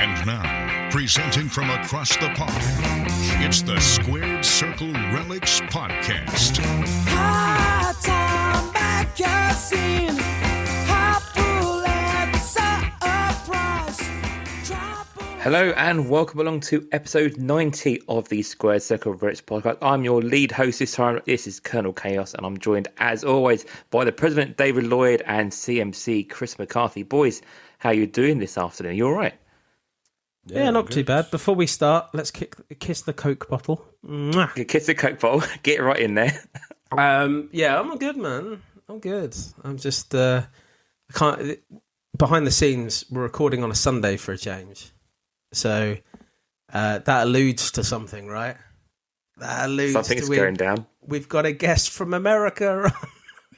And now, presenting from across the pond, it's the Squared Circle Relics Podcast. High-time magazine, Hello and welcome along to episode 90 of the Squared Circle Relics Podcast. I'm your lead host this time. This is Colonel Chaos, and I'm joined as always by the President David Lloyd and CMC Chris McCarthy. Boys, how you doing this afternoon? You all right? Yeah, not too bad. Before we start, let's kiss the Coke bottle. Mwah. Kiss the Coke bottle. Get right in there. Yeah, I'm good, man. I'm good. I'm just I can't. Behind the scenes, we're recording on a Sunday for a change, so that alludes to something, right? That alludes something's to going down. We've got a guest from America.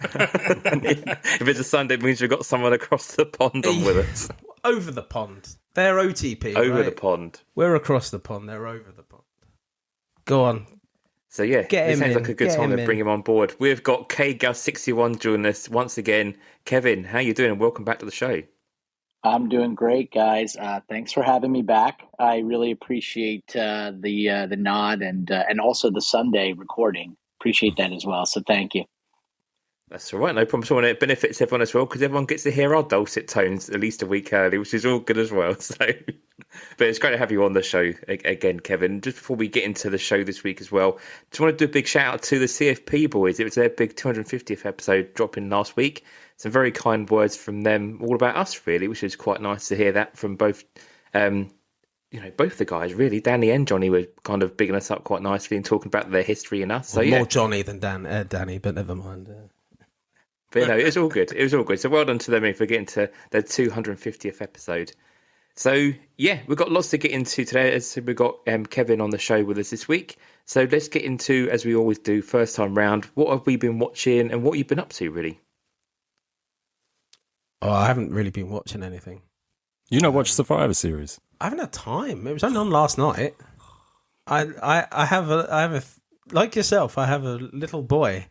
If it's a Sunday, it means we've got someone across the pond on with us. Over the pond. They're OTP. Over right? the pond. We're across the pond. They're over the pond. Go on. So yeah, it sounds like a good time to in. bring him on board. We've got KGUST61 joining us once again. Kevin, how you doing? And welcome back to the show. I'm doing great, guys. Thanks for having me back. I really appreciate the nod and also the Sunday recording. Appreciate that as well. So thank you. That's all right, no problem. So it benefits everyone as well because everyone gets to hear our dulcet tones at least a week early, which is all good as well. So, but it's great to have you on the show again, Kevin. Just before we get into the show this week as well, just want to do a big shout out to the CFP boys. It was their big 250th episode dropping last week. Some very kind words from them, all about us, really, which is quite nice to hear that from both. Both the guys, really. Danny and Johnny were kind of bigging us up quite nicely and talking about their history and us. So well, yeah, more Johnny than Danny, but never mind. But no, it's all good. It was all good. So well done to them for getting to their 250th episode. So yeah, we've got lots to get into today. As we've got Kevin on the show with us this week. So let's get into, as we always do, first time round. What have we been watching and what you've been up to, really? Oh, I haven't really been watching anything. You not watched Survivor Series? I haven't had time. It was only on last night. I have a like yourself. I have a little boy.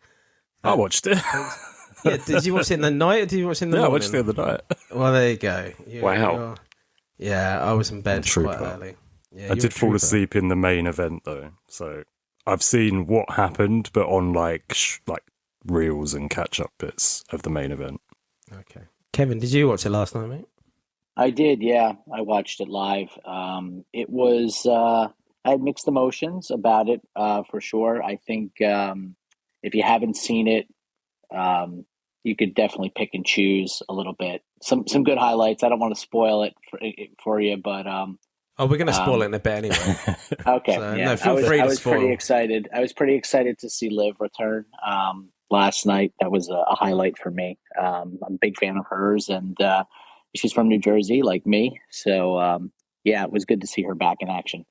I watched it. Yeah, did you watch it in the night or did you watch it in the morning? I watched it the other night. Well, there you go. Wow. Yeah, I was in bed quite early. Yeah, I did fall asleep in the main event though, so I've seen what happened, but on like reels and catch-up bits of the main event. Okay, Kevin, did you watch it last night, mate? I did, yeah. I watched it live. It was I had mixed emotions about it for sure. I think if you haven't seen it, you could definitely pick and choose a little bit. Some good highlights. I don't want to spoil it for you, but we're going to spoil it in a bit anyway. Okay, so, yeah. No, feel free to spoil. Pretty excited. I was pretty excited to see Liv return last night. That was a highlight for me. I'm a big fan of hers, and she's from New Jersey, like me. So yeah, it was good to see her back in action.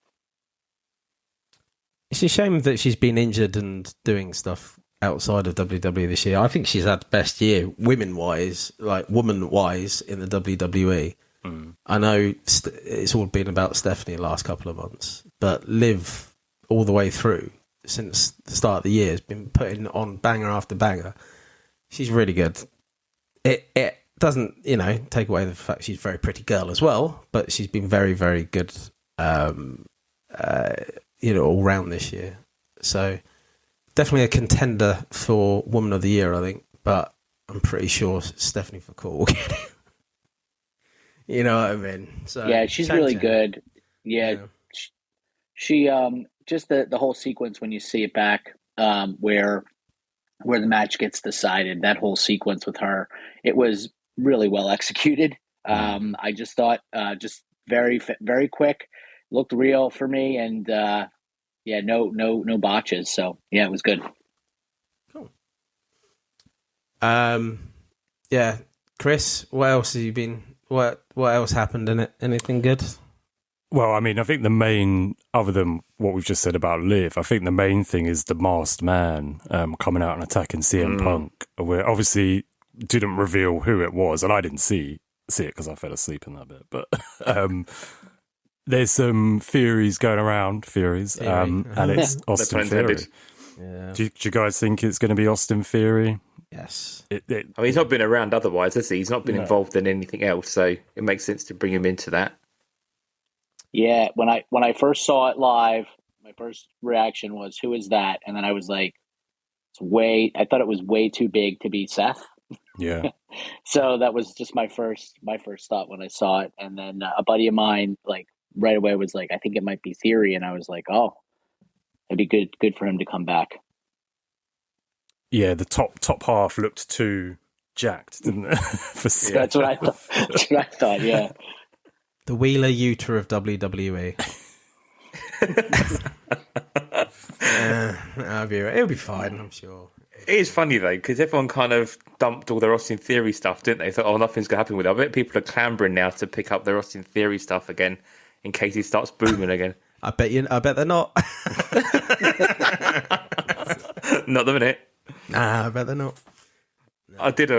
It's a shame that she's been injured and doing stuff outside of WWE this year. I think she's had the best year, woman-wise in the WWE. I know it's all been about Stephanie the last couple of months, but Liv all the way through since the start of the year has been putting on banger after banger. She's really good. It doesn't, take away the fact she's a very pretty girl as well, but she's been very, very good, all round this year. So definitely a contender for Woman of the Year, I think, but I'm pretty sure Stephanie McCool will get it. You know what I mean? So yeah, she's really good. Yeah, she just the whole sequence when you see it back, where the match gets decided, that whole sequence with her, it was really well executed. I just thought just very very quick, looked real for me, and no botches. So yeah, it was good. Cool. Yeah, Chris, what else have you been? What else happened in it? Anything good? Well, I mean, I think the main, other than what we've just said about Liv, I think the main thing is the masked man coming out and attacking CM Punk. Where obviously didn't reveal who it was, and I didn't see it because I fell asleep in that bit. But there's some theories going around, and it's Austin Theory. Yeah. Do you guys think it's going to be Austin Theory? Yes. I mean, he's not been around otherwise, has he? He's not been involved in anything else, so it makes sense to bring him into that. Yeah, when I first saw it live, my first reaction was, "Who is that?" And then I was like, I thought it was way too big to be Seth. Yeah. So that was just my first thought when I saw it. And then a buddy of mine, like right away, was like, "I think it might be Theory," and I was like, "Oh, it'd be good for him to come back." Yeah, the top half looked too jacked, didn't it? That's what I thought. That's what I thought. Yeah. The Wheeler Yuta of WWE. It'll be fine, I'm sure. It is funny though, because everyone kind of dumped all their Austin Theory stuff, didn't they? Thought, oh, nothing's going to happen with it. I bet people are clambering now to pick up their Austin Theory stuff again in case he starts booming again. I bet they're not. Not the minute. Nah, I bet they're not. I did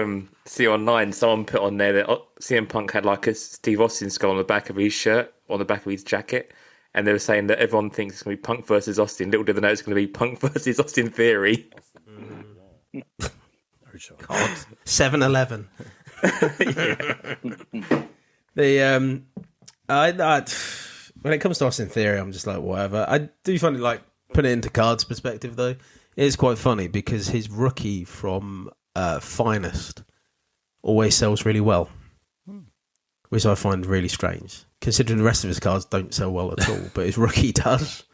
see online, someone put on there that CM Punk had like a Steve Austin skull on the back of his shirt, on the back of his jacket, and they were saying that everyone thinks it's going to be Punk versus Austin. Little did they know it's going to be Punk versus Austin Theory. God. 7-Eleven. When it comes to Austin Theory, I'm just like, whatever. I do find it, like, put it into cards perspective though. It is quite funny because his rookie from Finest always sells really well, which I find really strange, considering the rest of his cards don't sell well at all, but his rookie does.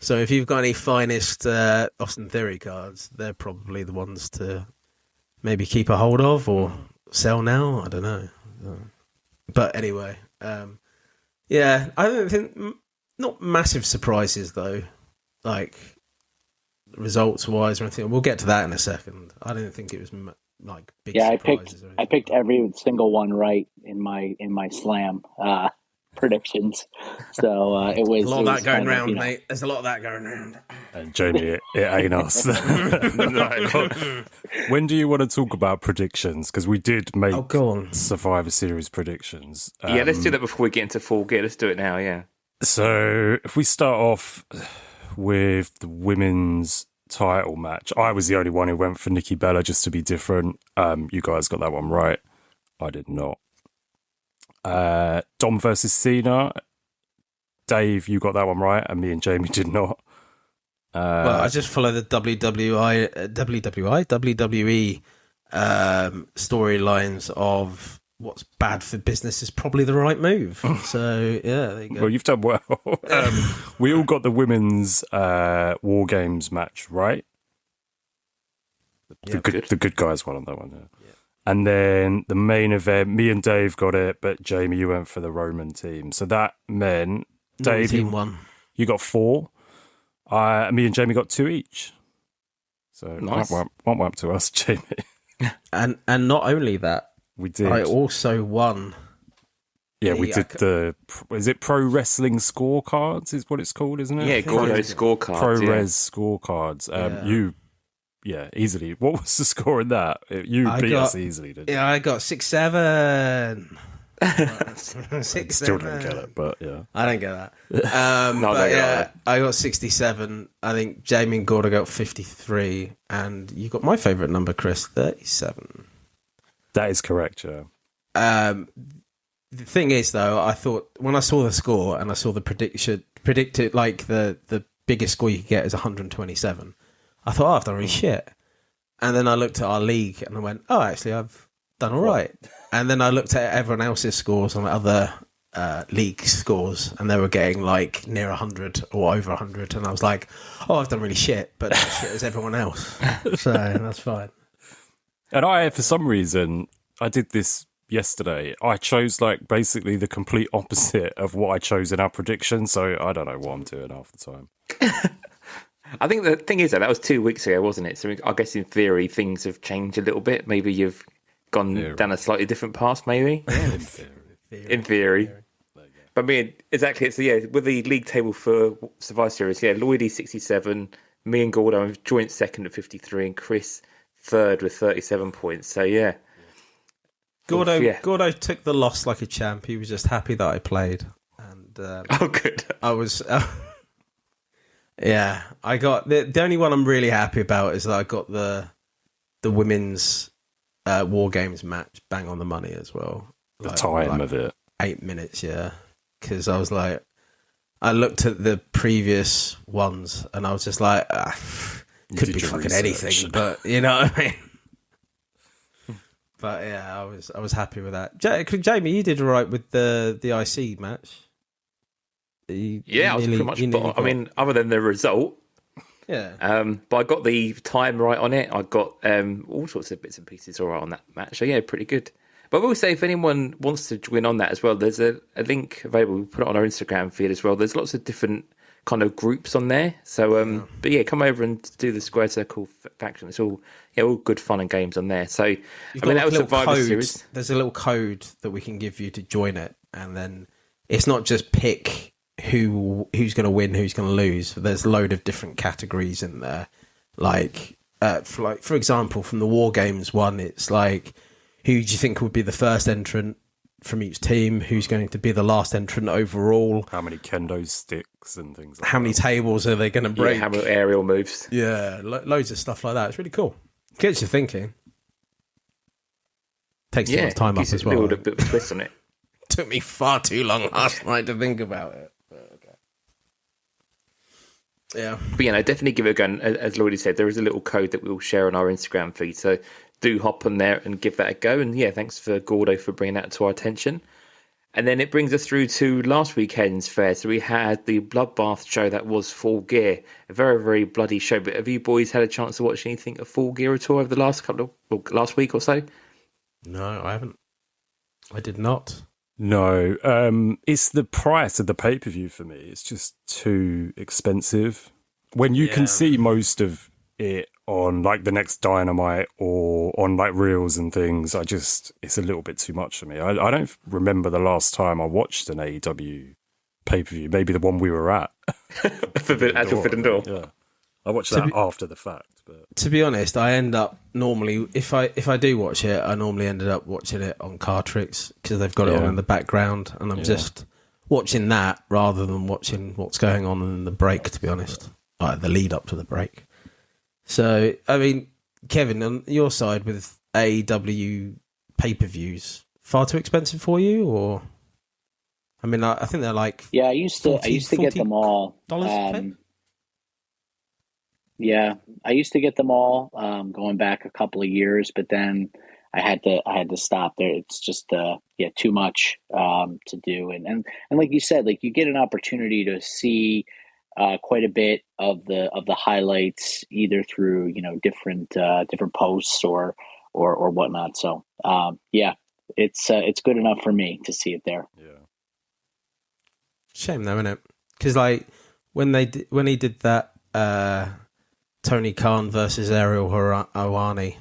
So if you've got any Finest Austin Theory cards, they're probably the ones to maybe keep a hold of or sell now. I don't know. But anyway, yeah, I don't think, not massive surprises though, like results wise or anything. We'll get to that in a second. I didn't think it was like big surprises. I picked every single one right in my slam predictions. So it was a lot of that going round, mate. There's a lot of that going round. And Jamie, it ain't us. When do you want to talk about predictions? Because we did make Survivor Series predictions. Yeah, let's do that before we get into Full Gear. Let's do it now, yeah. So if we start off with the women's title match, I was the only one who went for Nikki Bella just to be different. You guys got that one right. I did not. Dom versus Cena. Dave, you got that one right, and me and Jamie did not. Well, I just follow the WWE storylines of what's bad for business is probably the right move. So, yeah, there you go. Well, you've done well. We all got the women's War Games match right. The good guys won on that one, yeah. And then the main event, me and Dave got it, but Jamie, you went for the Roman team. So that meant, Dave, team won. You got 4. Me and Jamie got 2 each. So nice. Womp womp to us, Jamie. And not only that, we did. I also won. Yeah, we did is it Pro Wrestling Scorecards is what it's called, isn't it? Yeah, Gordo Scorecards. Pro Res Scorecards. Yeah, easily. What was the score in that? You beat us easily, didn't you? Yeah, I got 6-7. 6-7. Still don't get it, but yeah. I don't get that. I got 67. I think Jamie and Gordo got 53. And you got my favourite number, Chris, 37. That is correct, yeah. The thing is, though, I thought when I saw the score and I saw the predicted, like the biggest score you could get is 127. I thought, I've done really shit. And then I looked at our league and I went, oh, actually, I've done all right. And then I looked at everyone else's scores on other league scores and they were getting like near 100 or over 100. And I was like, oh, I've done really shit, but not as shit as everyone else. So that's fine. And for some reason, I did this yesterday. I chose like basically the complete opposite of what I chose in our prediction. So I don't know what I'm doing half the time. I think the thing is that was 2 weeks ago, wasn't it? So I guess in theory things have changed a little bit. Maybe you've gone down a slightly different path. Maybe in theory. But I mean, exactly. So yeah, with the league table for Survivor Series, Lloydie 67, me and Gordo joint second at 53, and Chris third with 37 points. So yeah, Gordo took the loss like a champ. He was just happy that I played, and good. I was. Yeah, I got the only one I'm really happy about is that I got the women's War Games match bang on the money as well. The time of it, 8 minutes, yeah. Because I was like, I looked at the previous ones and I was just like, could be fucking anything, but you know what I mean. But yeah, I was happy with that. Jamie, you did all right with the IC match. I was pretty much. I mean, other than the result, but I got the time right on it. I got all sorts of bits and pieces all right on that match. So yeah, pretty good. But I will say, if anyone wants to join on that as well, there's a link available. We put it on our Instagram feed as well. There's lots of different kind of groups on there. So, but yeah, come over and do the Squared Circle faction. It's all good fun and games on there. So, I mean, that was Survivor Series. There's a little code that we can give you to join it, and then it's not just pick who's going to win, who's going to lose. There's a load of different categories in there. Like, for example, from the War Games one, it's like, who do you think would be the first entrant from each team? Who's going to be the last entrant overall? How many kendo sticks and things like that? How many tables are they going to break? Yeah, how many aerial moves? Yeah, loads of stuff like that. It's really cool. Gets you thinking. Takes too much time up as well. A bit of a twist on it. Took me far too long last night to think about it. But okay. Yeah. But yeah, no, definitely give it a go. And as Lloydie said, there is a little code that we'll share on our Instagram feed. So do hop on there and give that a go. And yeah, thanks for Gordo for bringing that to our attention. And then it brings us through to last weekend's fair. So we had the Bloodbath show that was Full Gear. A very, very bloody show. But have you boys had a chance to watch anything of Full Gear at all over the last week or so? No, I haven't. I did not. No. It's the price of the pay-per-view for me. It's just too expensive. When you can see most of it on like the next Dynamite or on like reels and things, it's a little bit too much for me. I don't remember the last time I watched an AEW pay-per-view, maybe the one we were at. Forbidden Door. Yeah. I watched that after the fact. But to be honest, I end up normally, if I do watch it, I normally ended up watching it on Cartrix because they've got it on in the background, and I'm just watching that rather than watching what's going on in the break, to be honest. Like the lead up to the break. So, I mean, Kevin, on your side with AEW pay-per-views, far too expensive for you, or? I mean, I think they're like I used to get them all. Yeah, I used to get them all going back a couple of years, but then I had to stop there. It's just too much to do, and like you said, like you get an opportunity to see quite a bit of the highlights either through different posts or whatnot. So it's good enough for me to see it there. Yeah. Shame though, isn't it? Because like when he did that Tony Khan versus Ariel Helwani,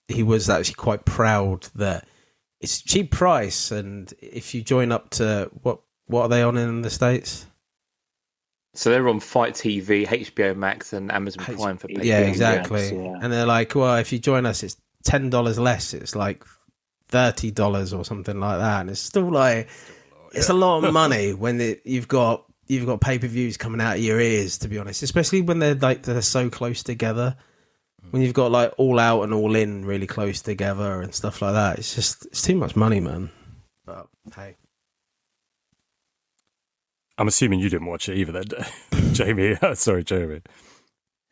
he was actually quite proud that it's a cheap price, and if you join up to what are they on in the States? So they're on Fight TV, HBO Max, and Amazon Prime for pay. Yeah, exactly. Yeah. And they're like, well, if you join us, it's $10 less. It's like $30 or something like that, and it's still like it's a lot of money when you've got pay-per-views coming out of your ears, to be honest, especially when they're so close together. When you've got like All Out and All In really close together and stuff like that, it's too much money, man. But hey, I'm assuming you didn't watch it either, then, Jamie. Sorry, Jeremy.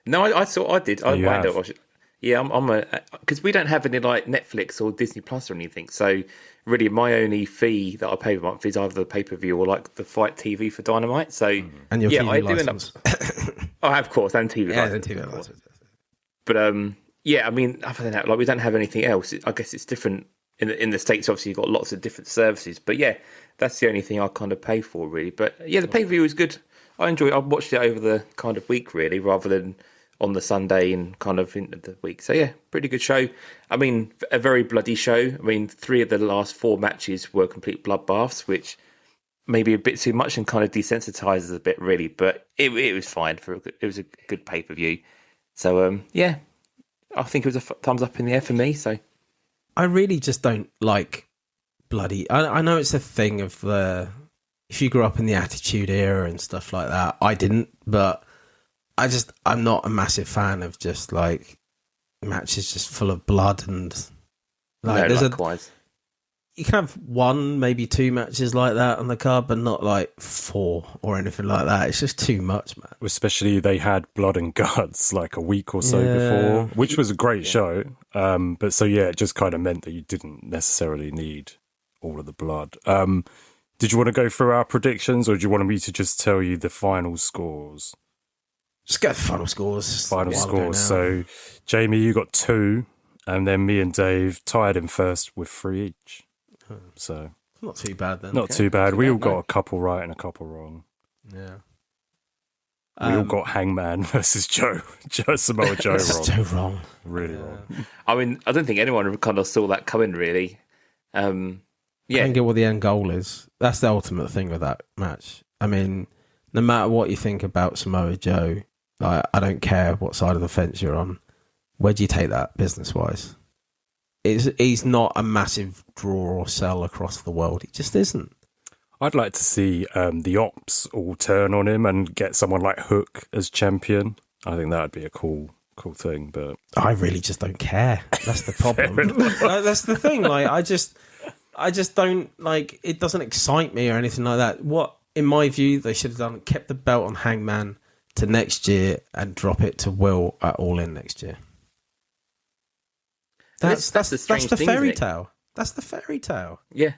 No, I thought I did. I wound up watching. Yeah, I'm because we don't have any like Netflix or Disney Plus or anything. So really, my only fee that I pay per month is either the pay-per-view or like the Fight TV for Dynamite. So and your TV license. Oh, of course, and TV license. TV license. But I mean, other than that, like we don't have anything else. I guess it's different in the States. Obviously, you've got lots of different services. But yeah, that's the only thing I kind of pay for, really. But yeah, the pay-per-view was good. I enjoyed it. I watched it over the kind of week, really, rather than on the Sunday and kind of into the week. So yeah, pretty good show. I mean, a very bloody show. I mean, 3 of the last 4 matches were complete bloodbaths, which maybe a bit too much and kind of desensitizes a bit, really. But it was fine. It was a good pay-per-view. So yeah, I think it was a thumbs up in the air for me. So I really just don't like bloody. I know it's a thing of if you grew up in the Attitude Era and stuff like that. I didn't, but I'm not a massive fan of just like matches just full of blood and like likewise. you can have 1, maybe 2 matches like that on the card, but not like 4 or anything like that. It's just too much, man. Especially they had Blood and Guts like a week or so before, which was a great show. But so yeah, it just kind of meant that you didn't necessarily need all of the blood. Did you want to go through our predictions, or do you want me to just tell you the final scores? Just get the final scores. Final scores. So, Jamie, you got 2, and then me and Dave tied in first with 3 each. So not too bad then. Not too bad. We all got a couple right and a couple wrong. Yeah. We all got Hangman versus Samoa Joe wrong. Joe wrong. Really wrong. I mean, I don't think anyone kind of saw that coming, really. I don't get what the end goal is. That's the ultimate thing with that match. I mean, no matter what you think about Samoa Joe, I don't care what side of the fence you're on. Where do you take that business-wise? He's not a massive draw or sell across the world. He just isn't. I'd like to see the Ops all turn on him and get someone like Hook as champion. I think that would be a cool thing. But I really just don't care. That's the problem. That's the thing. Like, I just don't like. It doesn't excite me or anything like that. What, in my view, they should have done, kept the belt on Hangman to next year and drop it to Will at All In next year. That's the fairy tale. That's the fairy tale. Yeah.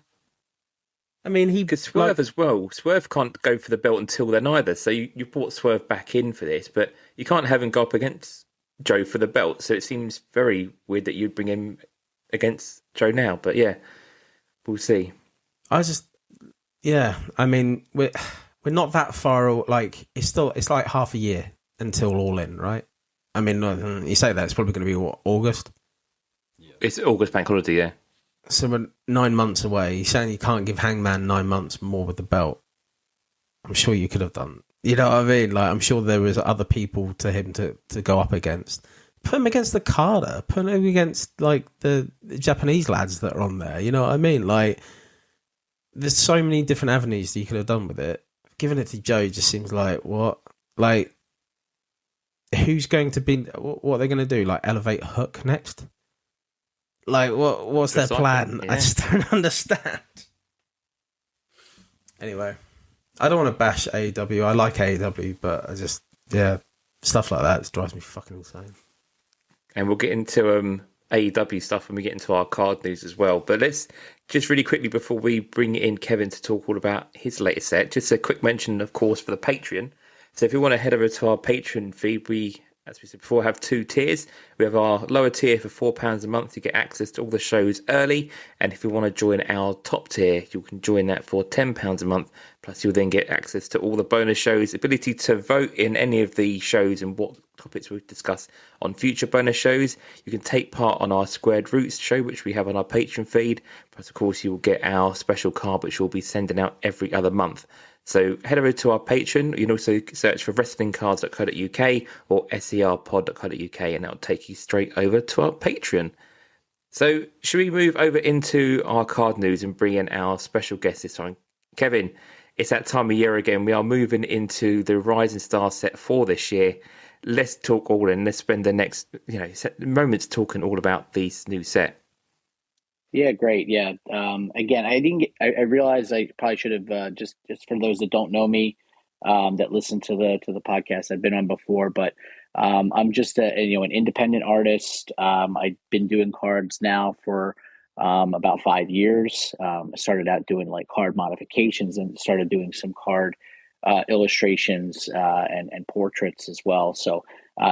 I mean, because Swerve as well. Swerve can't go for the belt until then either. So you brought Swerve back in for this, but you can't have him go up against Joe for the belt. So it seems very weird that you'd bring him against Joe now. But yeah, we'll see. I mean, we're not that far. Like it's like half a year until All In, right? I mean, you say that it's probably going to be what, August. It's August bank holiday, yeah. So we're 9 months away. You're saying you can't give Hangman 9 months more with the belt. I'm sure you could have done. You know what I mean? Like, I'm sure there was other people to him to go up against. Put him against the Carter. Put him against, like, the Japanese lads that are on there. You know what I mean? Like, there's so many different avenues that you could have done with it. Giving it to Joe just seems like, what? Like, who's going to be... What are they going to do? Like, elevate Hook next? Like, what's their plan? Yeah. I just don't understand. Anyway, I don't want to bash AEW. I like AEW, but I just, stuff like that drives me fucking insane. And we'll get into AEW stuff when we get into our card news as well. But let's just really quickly, before we bring in Kevin to talk all about his latest set, just a quick mention, of course, for the Patreon. So if you want to head over to our Patreon feed, we, as we said before, have 2 tiers. We have our lower tier for £4 a month. You get access to all the shows early. And if you want to join our top tier, you can join that for £10 a month. Plus, you'll then get access to all the bonus shows, ability to vote in any of the shows and what topics we discuss on future bonus shows. You can take part on our Squared Roots show, which we have on our Patreon feed. Plus, of course, you will get our special card, which we'll be sending out every other month. So head over to our Patreon. You can also search for wrestlingcards.co.uk or serpod.co.uk, and that'll take you straight over to our Patreon. So should we move over into our card news and bring in our special guest this time? Kevin, it's that time of year again. We are moving into the Rising Star set for this year. Let's talk All In. Let's spend the next moments talking all about this new set. Yeah, great. Yeah. Again, I realized I probably should have just for those that don't know me, that listen to the podcast I've been on before, but I'm just an independent artist. I've been doing cards now for about 5 years. I started out doing like card modifications and started doing some card illustrations and portraits as well. So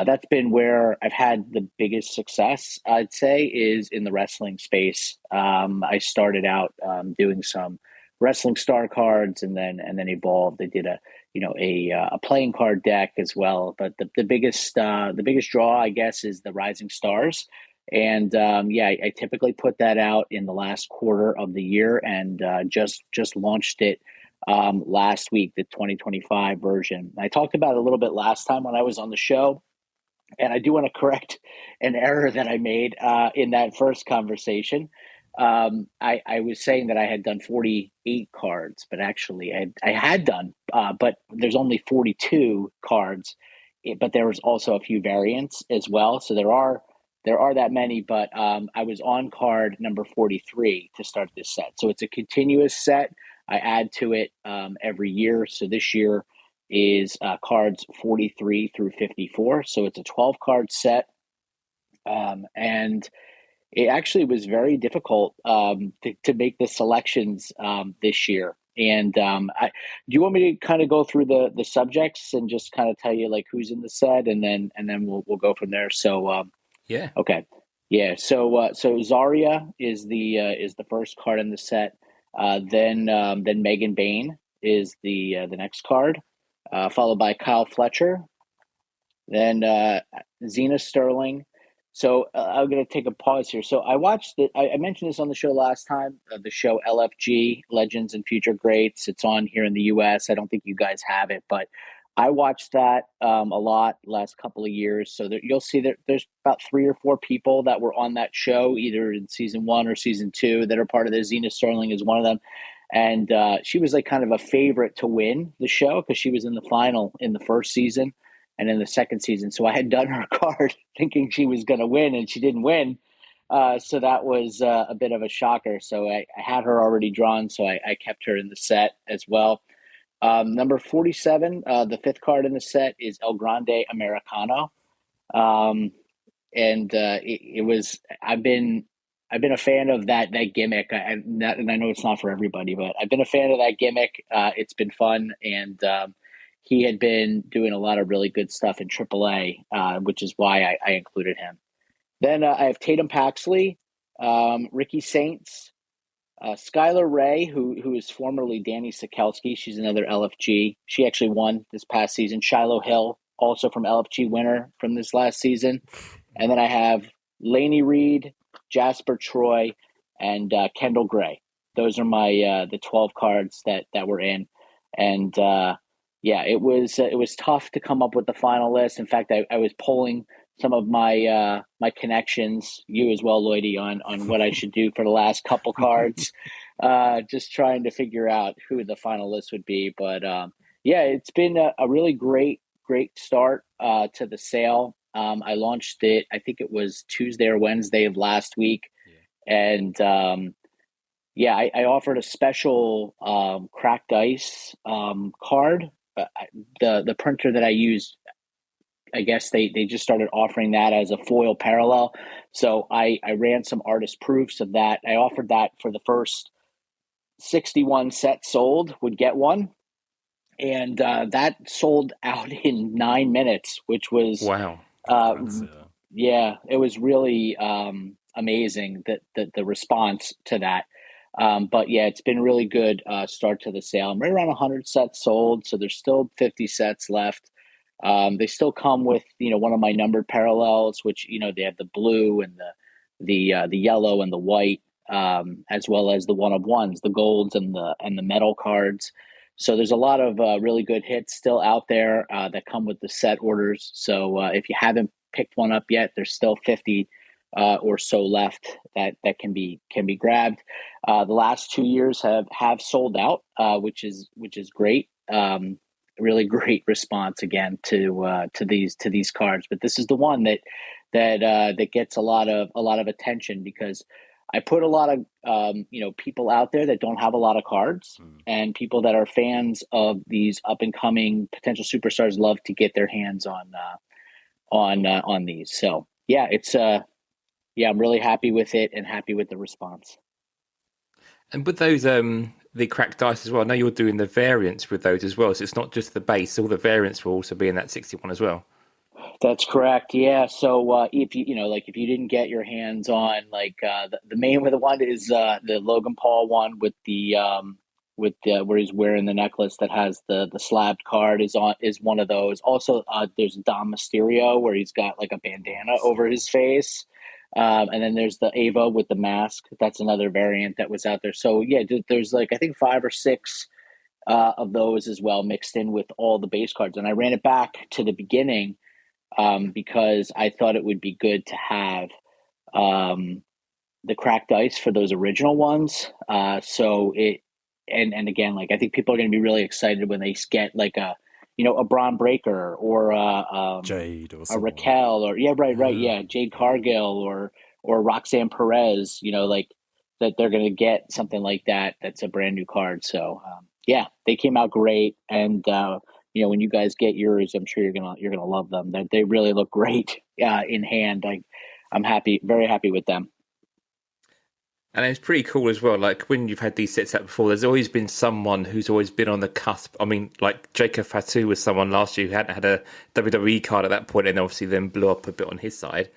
that's been where I've had the biggest success, I'd say, is in the wrestling space. I started out doing some wrestling star cards and then evolved. I did a playing card deck as well. But the biggest draw, I guess, is the Rising Stars. And I typically put that out in the last quarter of the year, and just launched it last week, the 2025 version. I talked about it a little bit last time when I was on the show. And I do want to correct an error that I made in that first conversation. I was saying that I had done 48 cards, but actually I had done, but there's only 42 cards, but there was also a few variants as well. So there are there are that many, but I was on card number 43 to start this set. So it's a continuous set. I add to it every year. So this year is cards 43 through 54. So it's a 12 card set. And it actually was very difficult to make the selections this year. And do you want me to kind of go through the subjects and just kind of tell you like who's in the set, and then we'll go from there. So yeah, okay, yeah. So Zarya is the first card in the set. Then Megan Bain is the next card, followed by Kyle Fletcher, then Zena Sterling. So I'm going to take a pause here. So I watched it. I mentioned this on the show last time, the show LFG, Legends and Future Greats. It's on here in the U.S. I don't think you guys have it, but I watched that a lot last couple of years. So you'll see that there's about 3 or 4 people that were on that show, either in season 1 or season 2, that are part of this. Zena Sterling is one of them. And she was like kind of a favorite to win the show because she was in the final in the first season and in the second season. So I had done her card thinking she was going to win, and she didn't win. So that was a bit of a shocker. So I had her already drawn, so I kept her in the set as well. Number 47, the 5th card in the set is El Grande Americano. It was, I've been a fan of that gimmick. And I know it's not for everybody, but I've been a fan of that gimmick. It's been fun. And he had been doing a lot of really good stuff in AAA, which is why I included him. Then I have Tatum Paxley, Ricky Saints, Skylar Ray, who is formerly Danny Sikelski. She's another LFG. She actually won this past season. Shiloh Hill, also from LFG winner from this last season. And then I have Lainey Reed, Jasper Troy, and Kendall Gray. Those are my the 12 cards that were in. And yeah, it was tough to come up with the final list. In fact, I was polling some of my my connections, you as well, Lloydie, on what I should do for the last couple cards, just trying to figure out who the final list would be. But yeah, it's been a really great start to the sale. I launched it, I think it was Tuesday or Wednesday of last week. Yeah. And yeah, I offered a special cracked ice card. The printer that I used, I guess they just started offering that as a foil parallel. So I ran some artist proofs of that. I offered that for the first 61 sets sold would get one. And that sold out in 9 minutes, which was wow. Yeah, it was really amazing that the response to that. But yeah, it's been really good start to the sale. I'm right around 100 sets sold, so there's still 50 sets left. They still come with one of my numbered parallels, which they have the blue and the yellow and the white, as well as the one of ones, the golds and the metal cards. So there's a lot of really good hits still out there that come with the set orders. So if you haven't picked one up yet, there's still 50 or so left that can be grabbed. The last 2 years have sold out, which is great. Really great response again to these cards. But this is the one that gets a lot of attention because I put a lot of people out there that don't have a lot of cards, and people that are fans of these up and coming potential superstars love to get their hands on these. So yeah, it's I'm really happy with it and happy with the response. And with those the cracked dice as well, I know you're doing the variants with those as well, so it's not just the base, all the variants will also be in that 61 as well. That's correct. Yeah. So if if you didn't get your hands on the main one is the Logan Paul one with the where he's wearing the necklace that has the slabbed card is one of those. Also, there's Dom Mysterio where he's got like a bandana over his face. And then there's the Ava with the mask. That's another variant that was out there. So yeah, there's I think 5 or 6 of those as well mixed in with all the base cards. And I ran it back to the beginning because I thought it would be good to have the cracked ice for those original ones. So it and again, I think people are going to be really excited when they get a Braun Breaker or Jade or a someone. Raquel or Jade Cargill or Roxanne Perez, like that they're going to get something like that. That's a brand new card. So they came out great. And when you guys get yours, I'm sure you're gonna love them. They really look great in hand. I'm happy, very happy with them. And it's pretty cool as well. Like when you've had these sets out before, there's always been someone who's always been on the cusp. I mean, like Jacob Fatu was someone last year who hadn't had a WWE card at that point, and obviously then blew up a bit on his side.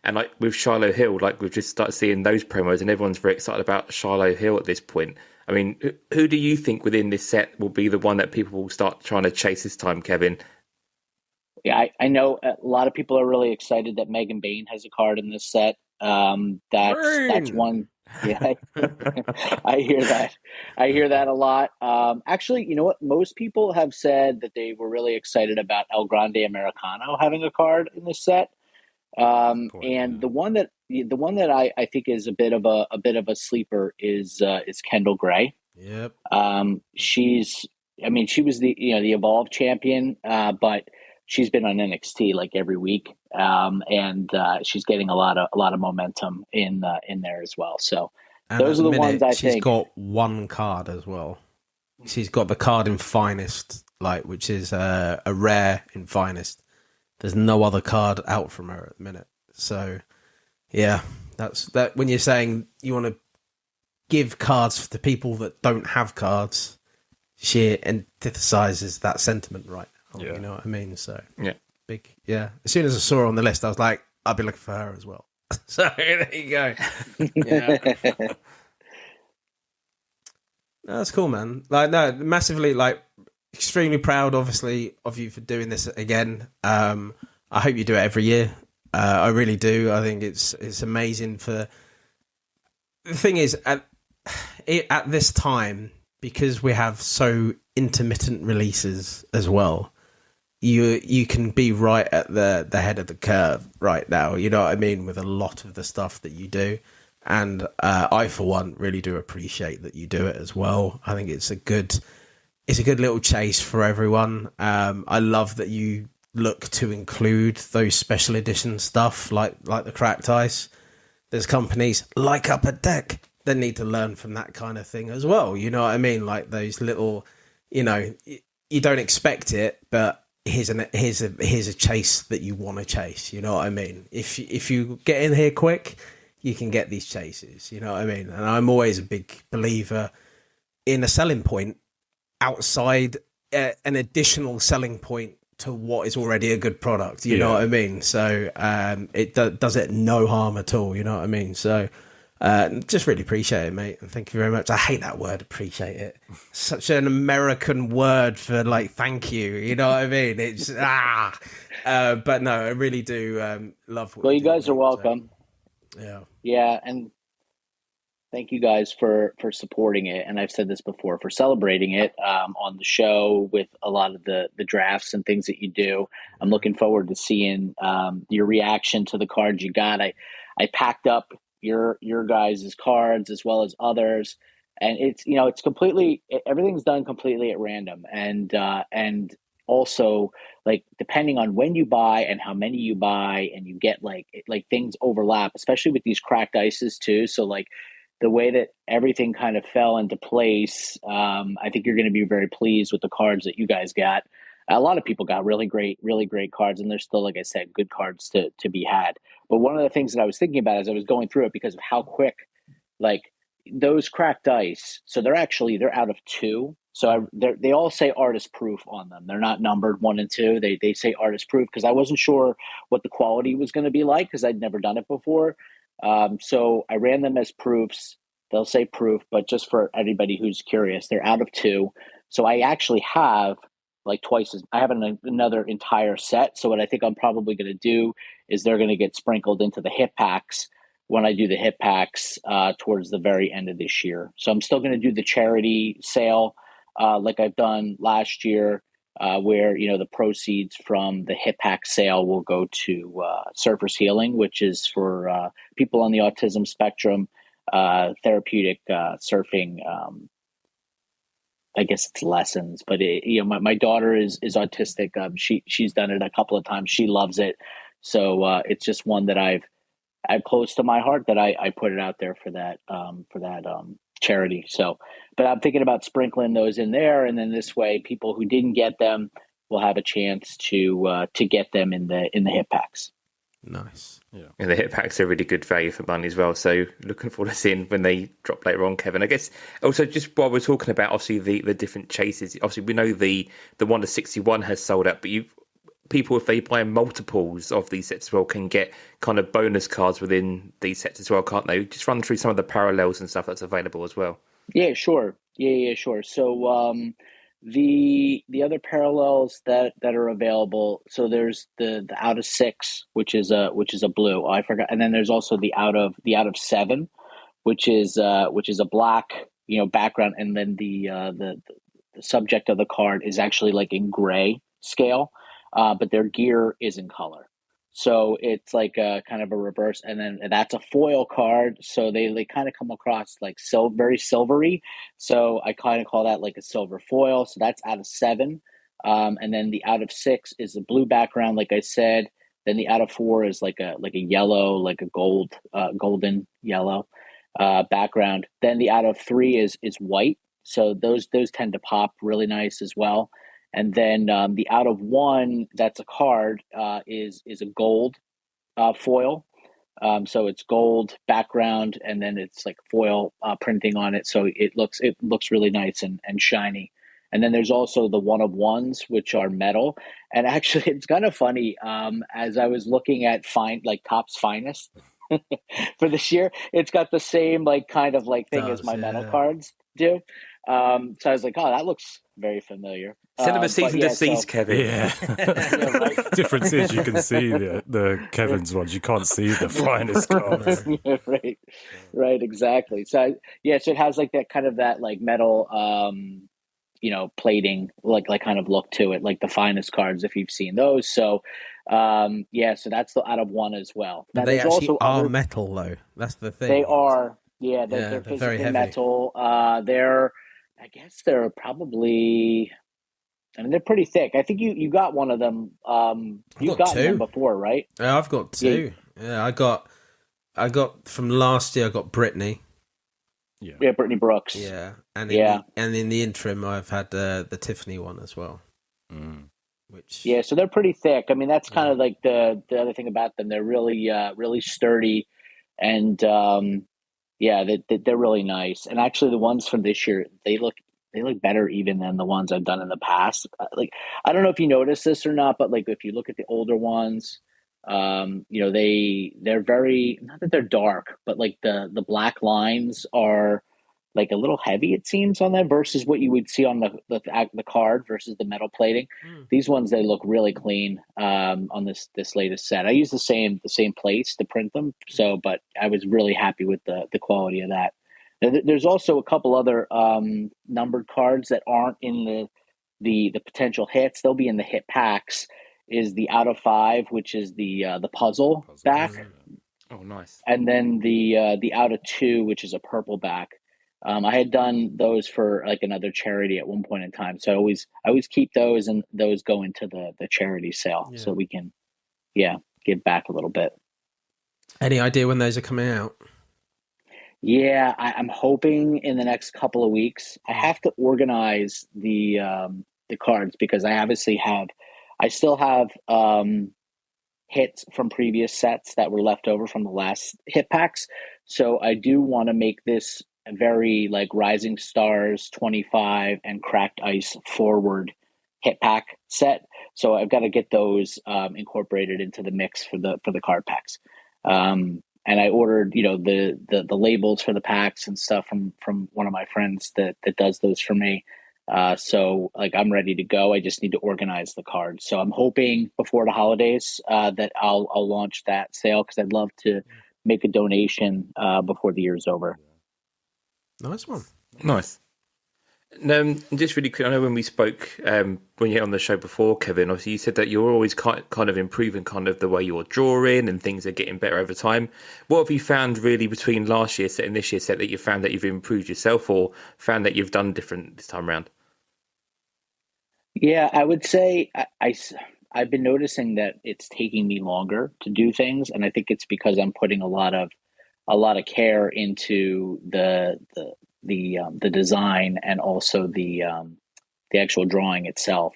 And like with Shiloh Hill, like we've just started seeing those promos, and everyone's very excited about Shiloh Hill at this point. I mean, who do you think within this set will be the one that people will start trying to chase this time, Kevin? Yeah, I know a lot of people are really excited that Megan Bain has a card in this set. That's one. Yeah, I hear that. I hear that a lot. Actually, you know what? Most people have said that they were really excited about El Grande Americano having a card in this set. And the one that I think is a bit of a sleeper is Kendall Gray. Yep. She was the Evolve champion, but she's been on NXT like every week. And she's getting a lot of momentum in there as well. So and those are the ones I think. She's got one card as well. She's got the card in Finest, which is a rare in Finest. There's no other card out from her at the minute. So, yeah, that's that. When you're saying you want to give cards to people that don't have cards, she antithesis that sentiment right now. Yeah. You know what I mean? So, yeah. Big, yeah. As soon as I saw her on the list, I was like, I'll be looking for her as well. So, there you go. Yeah. No, that's cool, man. Massively, extremely proud, obviously, of you for doing this again. I hope you do it every year. I really do. I think it's amazing. The thing is, at this time, because we have so intermittent releases as well, you can be right at the head of the curve right now. You know what I mean? With a lot of the stuff that you do. And I, for one, really do appreciate that you do it as well. I think it's a good little chase for everyone. I love that you look to include those special edition stuff like the cracked ice. There's companies like Upper Deck that need to learn from that kind of thing as well. You know what I mean? Like those little, you don't expect it, but here's a chase that you want to chase. You know what I mean? If you get in here quick, you can get these chases. You know what I mean? And I'm always a big believer in a selling point outside an additional selling point to what is already a good product. You know what I mean? So it does it no harm at all. You know what I mean? So just really appreciate it, mate. And thank you very much. I hate that word, appreciate it. Such an American word for thank you. You know what I mean? It's but no, I really do love what you guys are welcome. So, yeah, and thank you guys for supporting it. And I've said this before, for celebrating it on the show with a lot of the drafts and things that you do. I'm looking forward to seeing your reaction to the cards you got. I packed up your guys' cards as well as others. And it's completely, everything's done completely at random. And also, depending on when you buy and how many you buy, and you get things overlap, especially with these cracked ices too. So the way that everything kind of fell into place, I think you're going to be very pleased with the cards that you guys got. A lot of people got really great cards, and there's still, like I said, good cards to be had. But one of the things that I was thinking about as I was going through it, because of how quick, those cracked ice, so they're out of 2. So they all say artist proof on them. They're not numbered 1 and 2. They say artist proof because I wasn't sure what the quality was going to be like because I'd never done it before. So I ran them as proofs. They'll say proof, but just for anybody who's curious, they're out of 2. So I actually have twice as I have another entire set. So what I think I'm probably going to do is they're going to get sprinkled into the hit packs when I do the hit packs towards the very end of this year. So I'm still going to do the charity sale like I've done last year, where the proceeds from the hit pack sale will go to Surfers Healing, which is for people on the autism spectrum, therapeutic surfing I guess it's lessons, but my daughter is autistic. She's done it a couple of times. She loves it. So it's just one that I've close to my heart that I put it out there for that charity. So, but I'm thinking about sprinkling those in there, and then this way, people who didn't get them will have a chance to get them in the hit packs. Nice. Yeah. And the hit packs are really good value for money as well. So looking forward to seeing when they drop later on, Kevin. I guess also just while we're talking about obviously the different chases, obviously we know the 1/61 has sold out, but people, if they buy multiples of these sets as well, can get kind of bonus cards within these sets as well, can't they? Just run through some of the parallels and stuff that's available as well. Yeah, sure. Yeah, sure. So the other parallels that are available. So there's the out of 6, which is a blue. Oh, I forgot. And then there's also the out of 7, which is a black background, and then the subject of the card is actually like in gray scale. But their gear is in color. So it's like a kind of a reverse. And then that's a foil card. So they kind of come across like very silvery. So I kind of call that like a silver foil. So that's out of 7. And then the out of 6 is a blue background, like I said. Then the out of 4 is like a yellow, like a golden yellow background. Then the out of 3 is white. So those tend to pop really nice as well. And then the out of 1, that's a card, is a gold foil. So it's gold background, and then it's like foil printing on it. So it looks really nice and shiny. And then there's also the 1 of 1s, which are metal. And actually, it's kind of funny. As I was looking at Topps Finest for this year, it's got the same kind of thing as my metal cards do. So I was like, oh, that looks very familiar. Cinema season deceased, Kevin. Yeah. Right. Difference is you can see the Kevin's ones. You can't see the Finest cards. Yeah, right, exactly. So so it has that kind of that metal, plating, kind of look to it, like the Finest cards if you've seen those. So, so that's the out of 1 as well. But they actually are metal, though. That's the thing. They are. Yeah, they're very heavy. metal. I guess they're probably. I mean, they're pretty thick. I think you got one of them. You've gotten them before, right? Yeah, I've got 2. Yeah, I got from last year. I got Brittany. Yeah, Brittany Brooks. Yeah, and in the interim, I've had the Tiffany one as well. Which so they're pretty thick. I mean, that's kind of like the other thing about them. They're really really sturdy, and they're really nice. And actually, the ones from this year, they look better even than the ones I've done in the past. I don't know if you noticed this or not, but if you look at the older ones, they're very, not that they're dark, but the black lines are a little heavy, it seems, on them versus what you would see on the card versus the metal plating. These ones, they look really clean on this latest set. I use the same place to print them, but I was really happy with the quality of that. There's also a couple other numbered cards that aren't in the potential hits. They'll be in the hit packs. Is the out of 5, which is the puzzle back. Oh, nice. And then the out of 2, which is a purple back. I had done those for another charity at one point in time, so I always keep those, and those go into the charity sale, so we can give back a little bit. Any idea when those are coming out? Yeah, I'm hoping in the next couple of weeks. I have to organize the cards because I still have hits from previous sets that were left over from the last hit packs. So I do want to make this a very Rising Stars 25 and Cracked Ice Forward hit pack set. So I've got to get those incorporated into the mix for the card packs. And I ordered, the labels for the packs and stuff from one of my friends that does those for me. So I'm ready to go. I just need to organize the cards. So I'm hoping before the holidays that I'll launch that sale, because I'd love to make a donation before the year's over. Nice one. Nice. Just really quick, I know when we spoke, when you were on the show before, Kevin, obviously you said that you're always kind of improving kind of the way you're drawing and things are getting better over time. What have you found really between last year's set and this year's set that you found that you've improved yourself or found that you've done different this time around? Yeah, I would say I've been noticing that it's taking me longer to do things, and I think it's because I'm putting a lot of care into the design and also the actual drawing itself.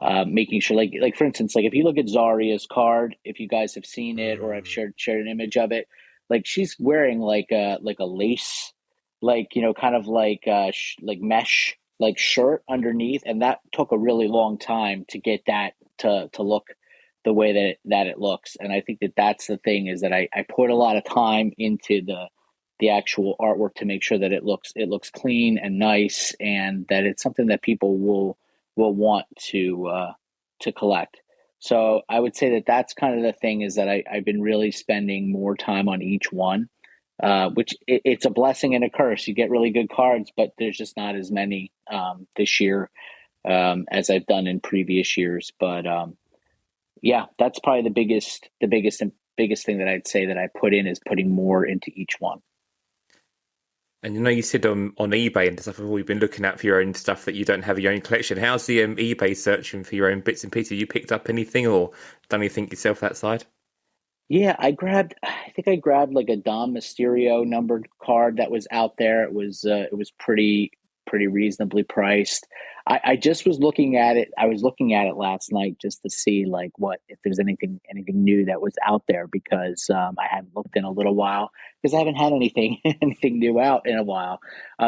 Making sure, like for instance, like if you look at Zaria's card, if you guys have seen it or I've shared an image of it, like she's wearing like a lace, like kind of like like mesh like shirt underneath, and that took a really long time to get that to look the way that it looks. And I think that that's the thing, is that I put a lot of time into the actual artwork to make sure that it looks clean and nice, and that it's something that people will want to collect. So I would say that that's kind of the thing, is that I've been really spending more time on each one, which it's a blessing and a curse. You get really good cards, but there's just not as many this year as I've done in previous years. But yeah, that's probably the biggest thing that I'd say that I put in, is putting more into each one. And you said on eBay and stuff, we've been looking at for your own stuff that you don't have in your own collection. How's the eBay searching for your own bits and pieces? You picked up anything or done anything yourself that side? Yeah, I think I grabbed like a Dom Mysterio numbered card that was out there. It was pretty reasonably priced. I just was looking at it. I was looking at it last night just to see like if there's anything new that was out there, because I hadn't looked in a little while, because I haven't had anything new out in a while.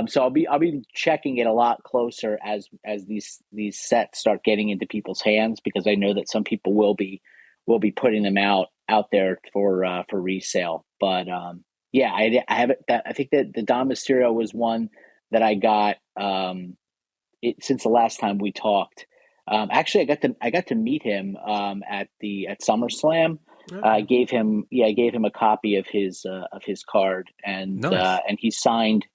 So I'll be checking it a lot closer as these sets start getting into people's hands, because I know that some people will be putting them out there for resale. But yeah, I haven't. I think that the Dom Mysterio was one that I got since the last time we talked. Actually, I got to meet him at SummerSlam. Okay. I gave him a copy of his card, and Nice. and he signed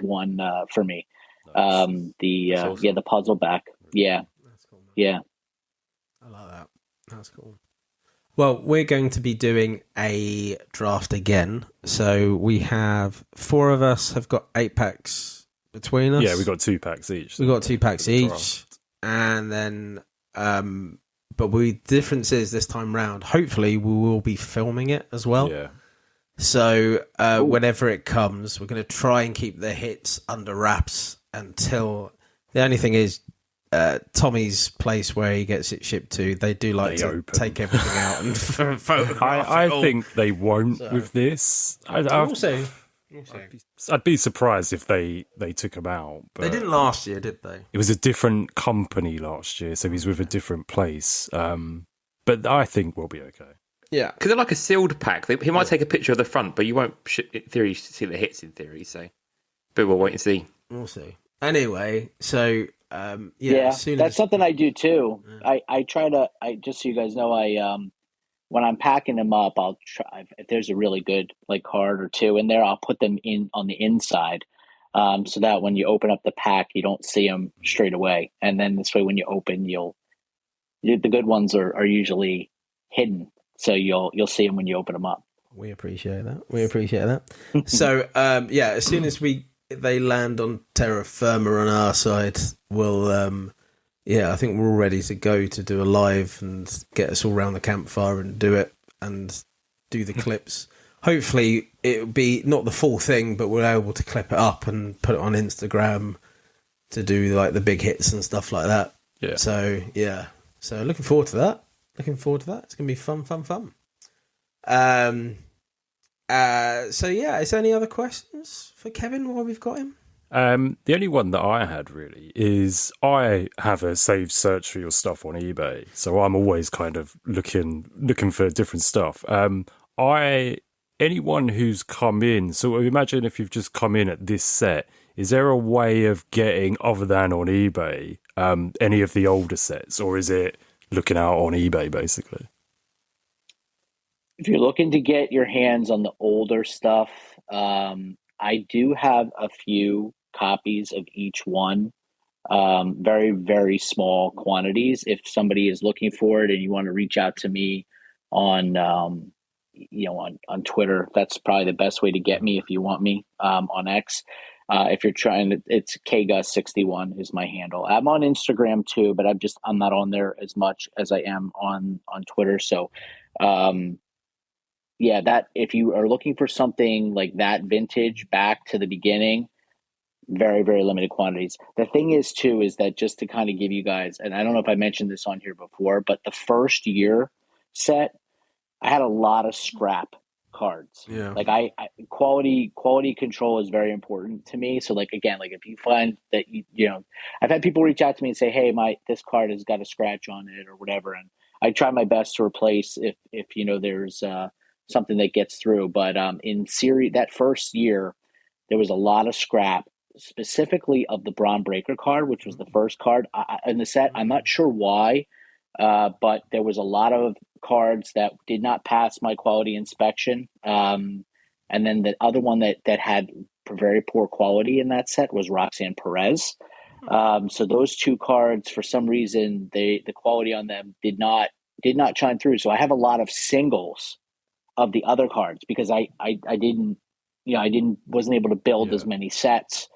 one for me. Nice. That's awesome. The puzzle back. Yeah, That's cool, man. yeah. I like that. That's cool. Well, we're going to be doing a draft again. So we have 4 of us have got 8 packs between us. Yeah, we got 2 packs each. We got 2 packs The each, draft. and then but the difference is this time round, hopefully we will be filming it as well. Yeah. So whenever it comes, we're going to try and keep the hits under wraps until. The only thing is, Tommy's place where he gets it shipped to, they do like They to open. take everything out and photograph I it all. think they won't with this. I'd be surprised if they took him out. But They didn't last year, did they? it was a different company last year, so he's with a different place. But I think we'll be okay. Yeah. Because they're like a sealed pack. He might take a picture of the front, but you won't, in theory, see the hits in theory. So, but we'll wait and see. We'll see. Anyway, so Yeah, as soon that's as, something I do too. I try to. Just so you guys know, when I'm packing them up, I'll try, if there's a really good like card or two in there, I'll put them in on the inside, so that when you open up the pack, you don't see them straight away, and then this way, when you open, the good ones are usually hidden, so you'll see them when you open them up. We appreciate that. So as soon as they land on terra firma on our side, we'll I think we're all ready to go to do a live and get us all around the campfire and do it and do the clips. Hopefully it'll be not the full thing, but we're able to clip it up and put it on Instagram to do like the big hits and stuff like that. Yeah. So looking forward to that. It's gonna be fun. Is there any other questions for Kevin while we've got him? The only one that I had really is I have a saved search for your stuff on eBay, so I'm always kind of looking for different stuff. Anyone who's come in, so imagine if you've just come in at this set, is there a way of getting, other than on eBay, any of the older sets, or is it looking out on eBay basically? If you're looking to get your hands on the older stuff, I do have a few copies of each one, very, very small quantities. If somebody is looking for it and you want to reach out to me on Twitter, that's probably the best way to get me if you want me on X. If you're trying, it's KGUST61 is my handle. I'm on Instagram too, but I'm not on there as much as I am on Twitter. So, that if you are looking for something like that vintage back to the beginning, very, very limited quantities. The thing is too, is that just to kind of give you guys, and I don't know if I mentioned this on here before, but the first year set, I had a lot of scrap cards. Yeah. Like I quality control is very important to me. So like, again, like if you find that, I've had people reach out to me and say, hey, this card has got a scratch on it or whatever. And I try my best to replace if there's something that gets through. But in series, that first year, there was a lot of scrap, specifically of the Braun Breaker card, which was the first card in the set. I'm not sure why, but there was a lot of cards that did not pass my quality inspection. And then the other one that had very poor quality in that set was Roxanne Perez. So those two cards, for some reason, the quality on them did not shine through. So I have a lot of singles of the other cards because I wasn't able to build as many sets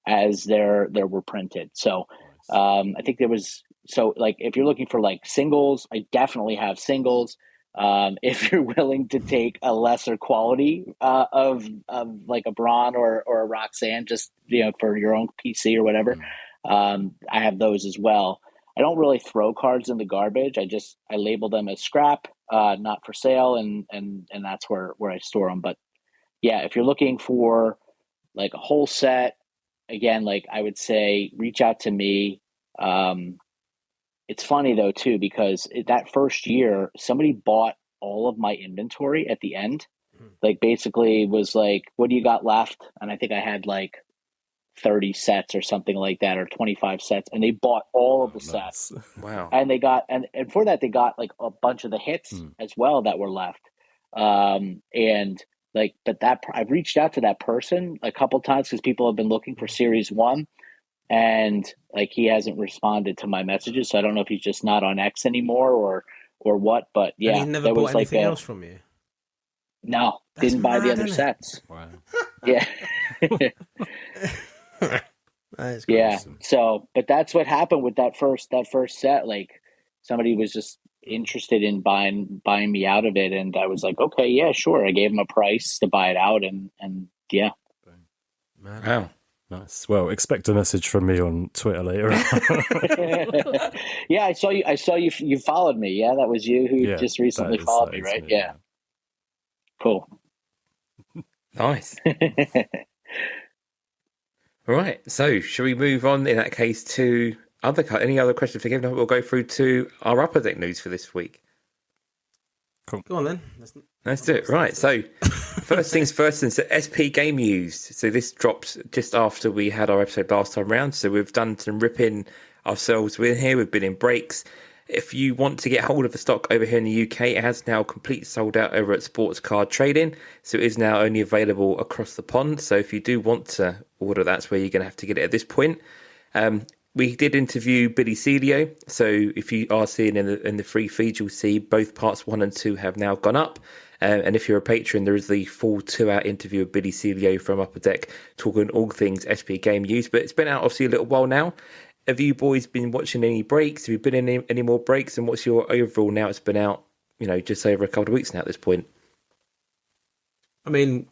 as there were printed. So I think there was, so like if you're looking for like singles, I definitely have singles. If you're willing to take a lesser quality of like a Braun or a Roxanne, just for your own PC or whatever, I have those as well. I don't really throw cards in the garbage. I label them as scrap, not for sale, and that's where I store them. But yeah, if you're looking for like a whole set, again, like I would say, reach out to me. It's funny though too, because that first year, somebody bought all of my inventory at the end. Like basically was like, what do you got left? And I think I had like 30 sets or something like that, or 25 sets, and they bought all of the sets. Wow. And they got, and for that, they got like a bunch of the hits as well that were left. And like, but I've reached out to that person a couple times because people have been looking for Series 1, and like he hasn't responded to my messages. So I don't know if he's just not on X anymore or what, but yeah. And he never bought anything else from you? No, That's didn't buy the mad, other isn't it? sets. Wow. Yeah. That is Yeah. awesome. So, but that's what happened with that first set. Like somebody was just interested in buying me out of it. And I was like, okay, yeah, sure. I gave him a price to buy it out. And yeah. Man. Wow. Nice. Well, expect a message from me on Twitter later on. Yeah. I saw you, you followed me. Yeah. That was you who just recently followed me, right? Yeah. Cool. Nice. Right. So, shall we move on in that case to any other questions for Kevin? We'll go through to our Upper Deck news for this week. Cool. Go on then. Let's do it. Right. So, first things first, and so SP Game Used. So, this dropped just after we had our episode last time round. So, we've done some ripping ourselves with here. We've been in breaks. If you want to get hold of the stock over here in the UK, it has now completely sold out over at Sports Card Trading. So it is now only available across the pond. So if you do want to order, that's where you're going to have to get it at this point. We did interview Billy Celio. So if you are seeing in the free feed, you'll see both parts 1 and 2 have now gone up. And if you're a patron, there is the full 2-hour interview of Billy Celio from Upper Deck talking all things SP Game Used. But it's been out obviously a little while now. Have you boys been watching any breaks? Have you been in any more breaks? And what's your overall now? It's been out, just over a couple of weeks now at this point. I mean,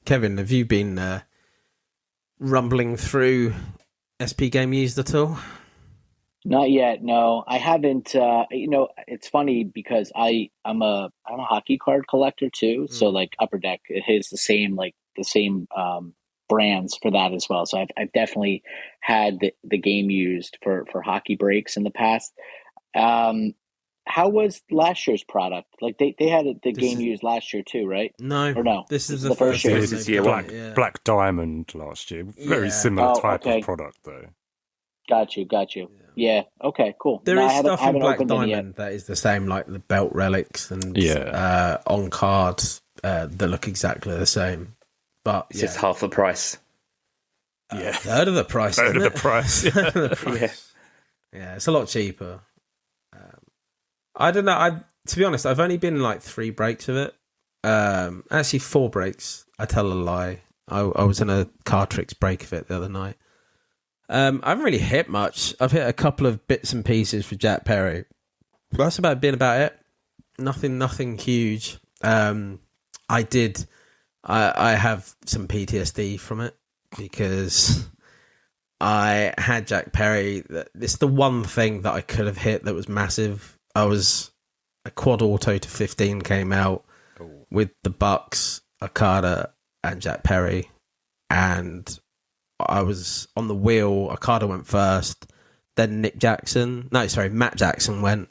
Kevin, have you been rumbling through SP Game Used at all? Not yet. No, I haven't. It's funny because I'm a hockey card collector too. So like Upper Deck, it has the same brands for that as well. So I've definitely had the game used for hockey breaks in the past. How was last year's product? Like they had the game used last year too, right? No, or no? This is the first year. This is Black Diamond last year. Very similar type of product though. Got you. Yeah. Okay. Cool. There is stuff in Black Diamond that is the same, like the belt relics and on cards that look exactly the same. But it's just half the price. Yeah, third of the price. Third of the price. Yeah, it's a lot cheaper. I don't know. To be honest, I've only been in like 3 breaks of it. Actually, 4 breaks. I tell a lie. I was in a card tricks break of it the other night. I haven't really hit much. I've hit a couple of bits and pieces for Jack Perry. That's about it. Nothing huge. I have some PTSD from it because I had Jack Perry. It's the one thing that I could have hit that was massive. A quad auto to 15 came out with the Bucks, Okada, and Jack Perry, and I was on the wheel. Okada went first, then Matt Jackson went,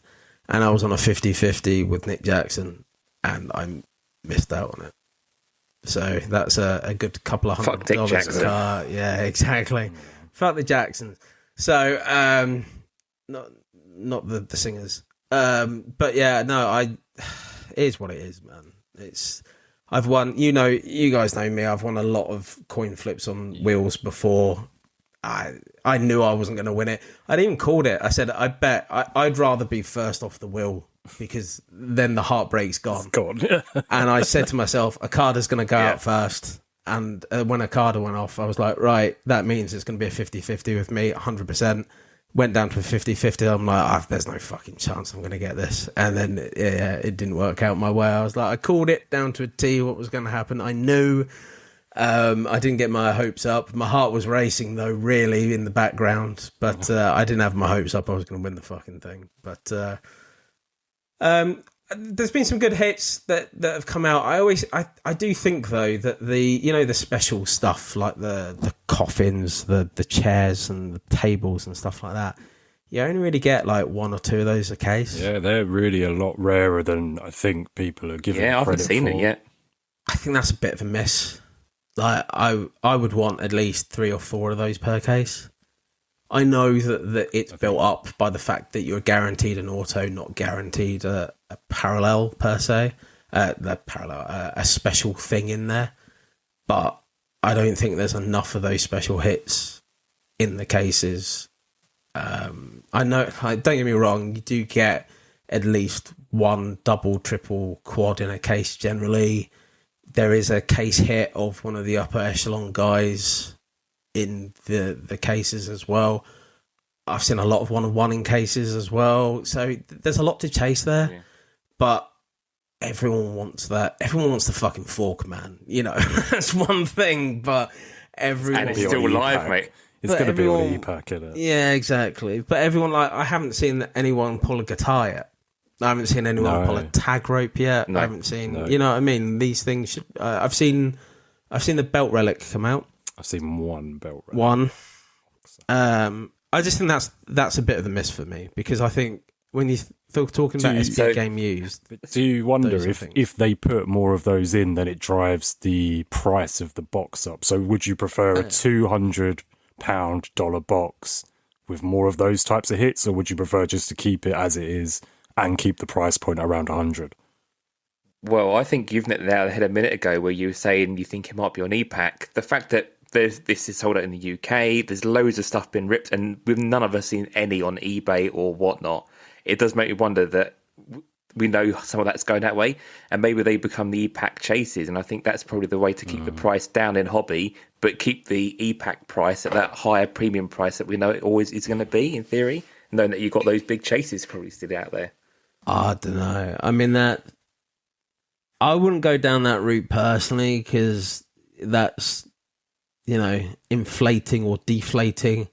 and I was on a 50-50 with Nick Jackson, and I missed out on it. So that's a good couple of $100. Yeah, exactly. Fuck the Jacksons. So not the singers. But yeah, no, it is what it is, man. I've won, you guys know me, I've won a lot of coin flips on wheels before. I knew I wasn't going to win it. I'd even called it. I said, I bet I'd rather be first off the wheel because then the heartbreak's gone. It's gone. And I said to myself, Okada's going to go out first. And when Okada went off, I was like, right, that means it's going to be a 50-50 with me, 100%. Went down to a 50-50. I'm like, there's no fucking chance I'm going to get this. And then, it didn't work out my way. I was like, I called it down to a T what was going to happen. I knew I didn't get my hopes up. My heart was racing, though, really, in the background. But I didn't have my hopes up I was going to win the fucking thing. But there's been some good hits that have come out. I do think, though, that the special stuff like the coffins, the chairs and the tables and stuff like that, you only really get like one or two of those a case. Yeah, they're really a lot rarer than I think people are giving credit for. I haven't seen it yet. I think that's a bit of a miss. Like I would want at least 3 or 4 of those per case. I know that it's built up by the fact that you're guaranteed an auto, not guaranteed a parallel per se, a special thing in there. But I don't think there's enough of those special hits in the cases. I know, don't get me wrong, you do get at least one double, triple, quad in a case generally. There is a case hit of one of the upper echelon guys in the cases as well. I've seen a lot of 1-on-1 in cases as well. So there's a lot to chase there. Yeah. But everyone wants that. Everyone wants the fucking fork, man. That's one thing, but everyone... And it's still live, mate. It's going to be on E-Pack, isn't it? Yeah, exactly. But everyone, I haven't seen anyone pull a guitar yet. I haven't seen anyone pull a tag rope yet. No. I haven't seen... No. You know what I mean? These things should... I've seen the belt relic come out. I've seen one belt relic. One. I just think that's a bit of the miss for me, because I think when you talking about SP game used... Do you wonder if they put more of those in, then it drives the price of the box up? So would you prefer a $200 box with more of those types of hits, or would you prefer just to keep it as it is and keep the price point around 100? Well, I think you've nailed the head a minute ago where you were saying you think it might be on E-Pack. The fact that this is sold out in the UK, there's loads of stuff being ripped, and we've none of us seen any on eBay or whatnot. It does make me wonder that we know some of that's going that way, and maybe they become the E-Pack chases, and I think that's probably the way to keep the price down in hobby, but keep the E-Pack price at that higher premium price that we know it always is going to be, in theory, knowing that you've got those big chases probably still out there. I don't know. I mean, I wouldn't go down that route personally, because that's, inflating or deflating.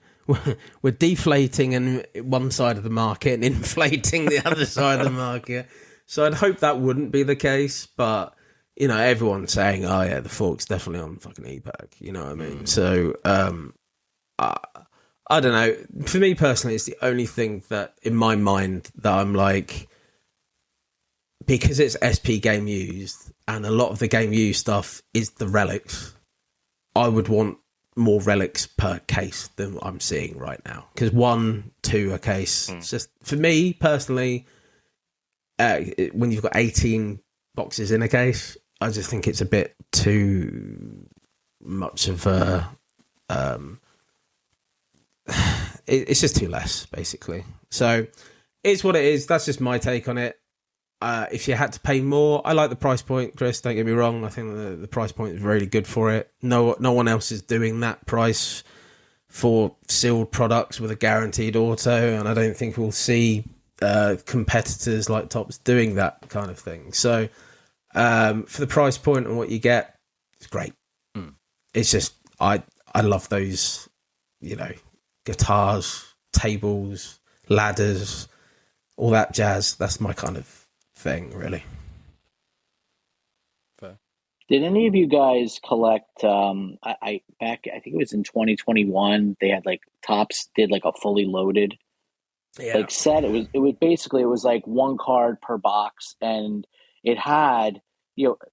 We're deflating in one side of the market and inflating the other side of the market. So I'd hope that wouldn't be the case. But, everyone's saying, oh, yeah, the fork's definitely on fucking E-Pack. You know what I mean? So I don't know. For me personally, it's the only thing that in my mind that I'm like, because it's SP game used and a lot of the game used stuff is the relics, I would want more relics per case than I'm seeing right now. Because 1, 2 a case, it's just, for me personally, when you've got 18 boxes in a case, I just think it's a bit too much of a... it's just too less, basically. So it's what it is. That's just my take on it. if you had to pay more, I like the price point, Chris. Don't get me wrong. I think the price point is really good for it. No one else is doing that price for sealed products with a guaranteed auto, and I don't think we'll see competitors like Topps doing that kind of thing. So for the price point and what you get, it's great. It's just I love those, guitars, tables, ladders, all that jazz. That's my kind of thing, really. Fair. Did any of you guys collect? I think it was in 2021. They had Topps did a fully loaded set. It was like one card per box, and it had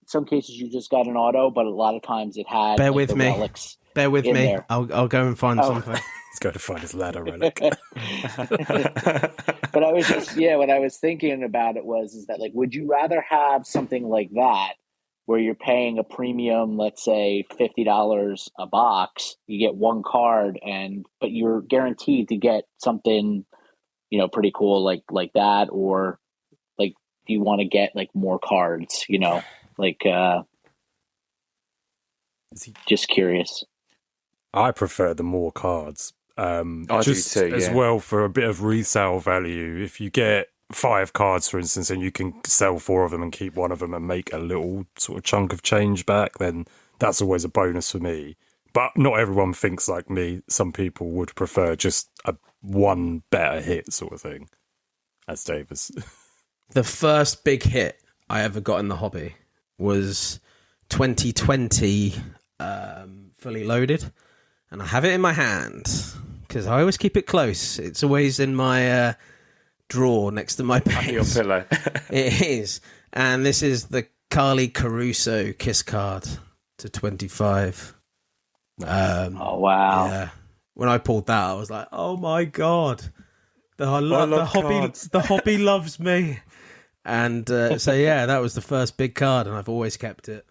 some cases you just got an auto, but a lot of times it had Bear with me. relics. Bear with me. There. I'll go and find something. He's got to find his ladder relic. But I was just what I was thinking about it is that would you rather have something like that where you're paying a premium, let's say $50 a box, you get one card, but you're guaranteed to get something pretty cool like that, or do you want to get more cards? Just curious. I prefer the more cards. I just do too, as well for a bit of resale value. If you get 5 cards, for instance, and you can sell 4 of them and keep one of them and make a little sort of chunk of change back, then that's always a bonus for me. But not everyone thinks like me. Some people would prefer just a one better hit sort of thing, as Davis. The first big hit I ever got in the hobby was 2020 fully loaded, and I have it in my hand because I always keep it close. It's always in my drawer next to my bed. Under your pillow. It is, and this is the Carly Caruso Kiss card to 25. Oh wow! Yeah. When I pulled that, I was like, "Oh my god, the hobby loves me." And so that was the first big card, and I've always kept it.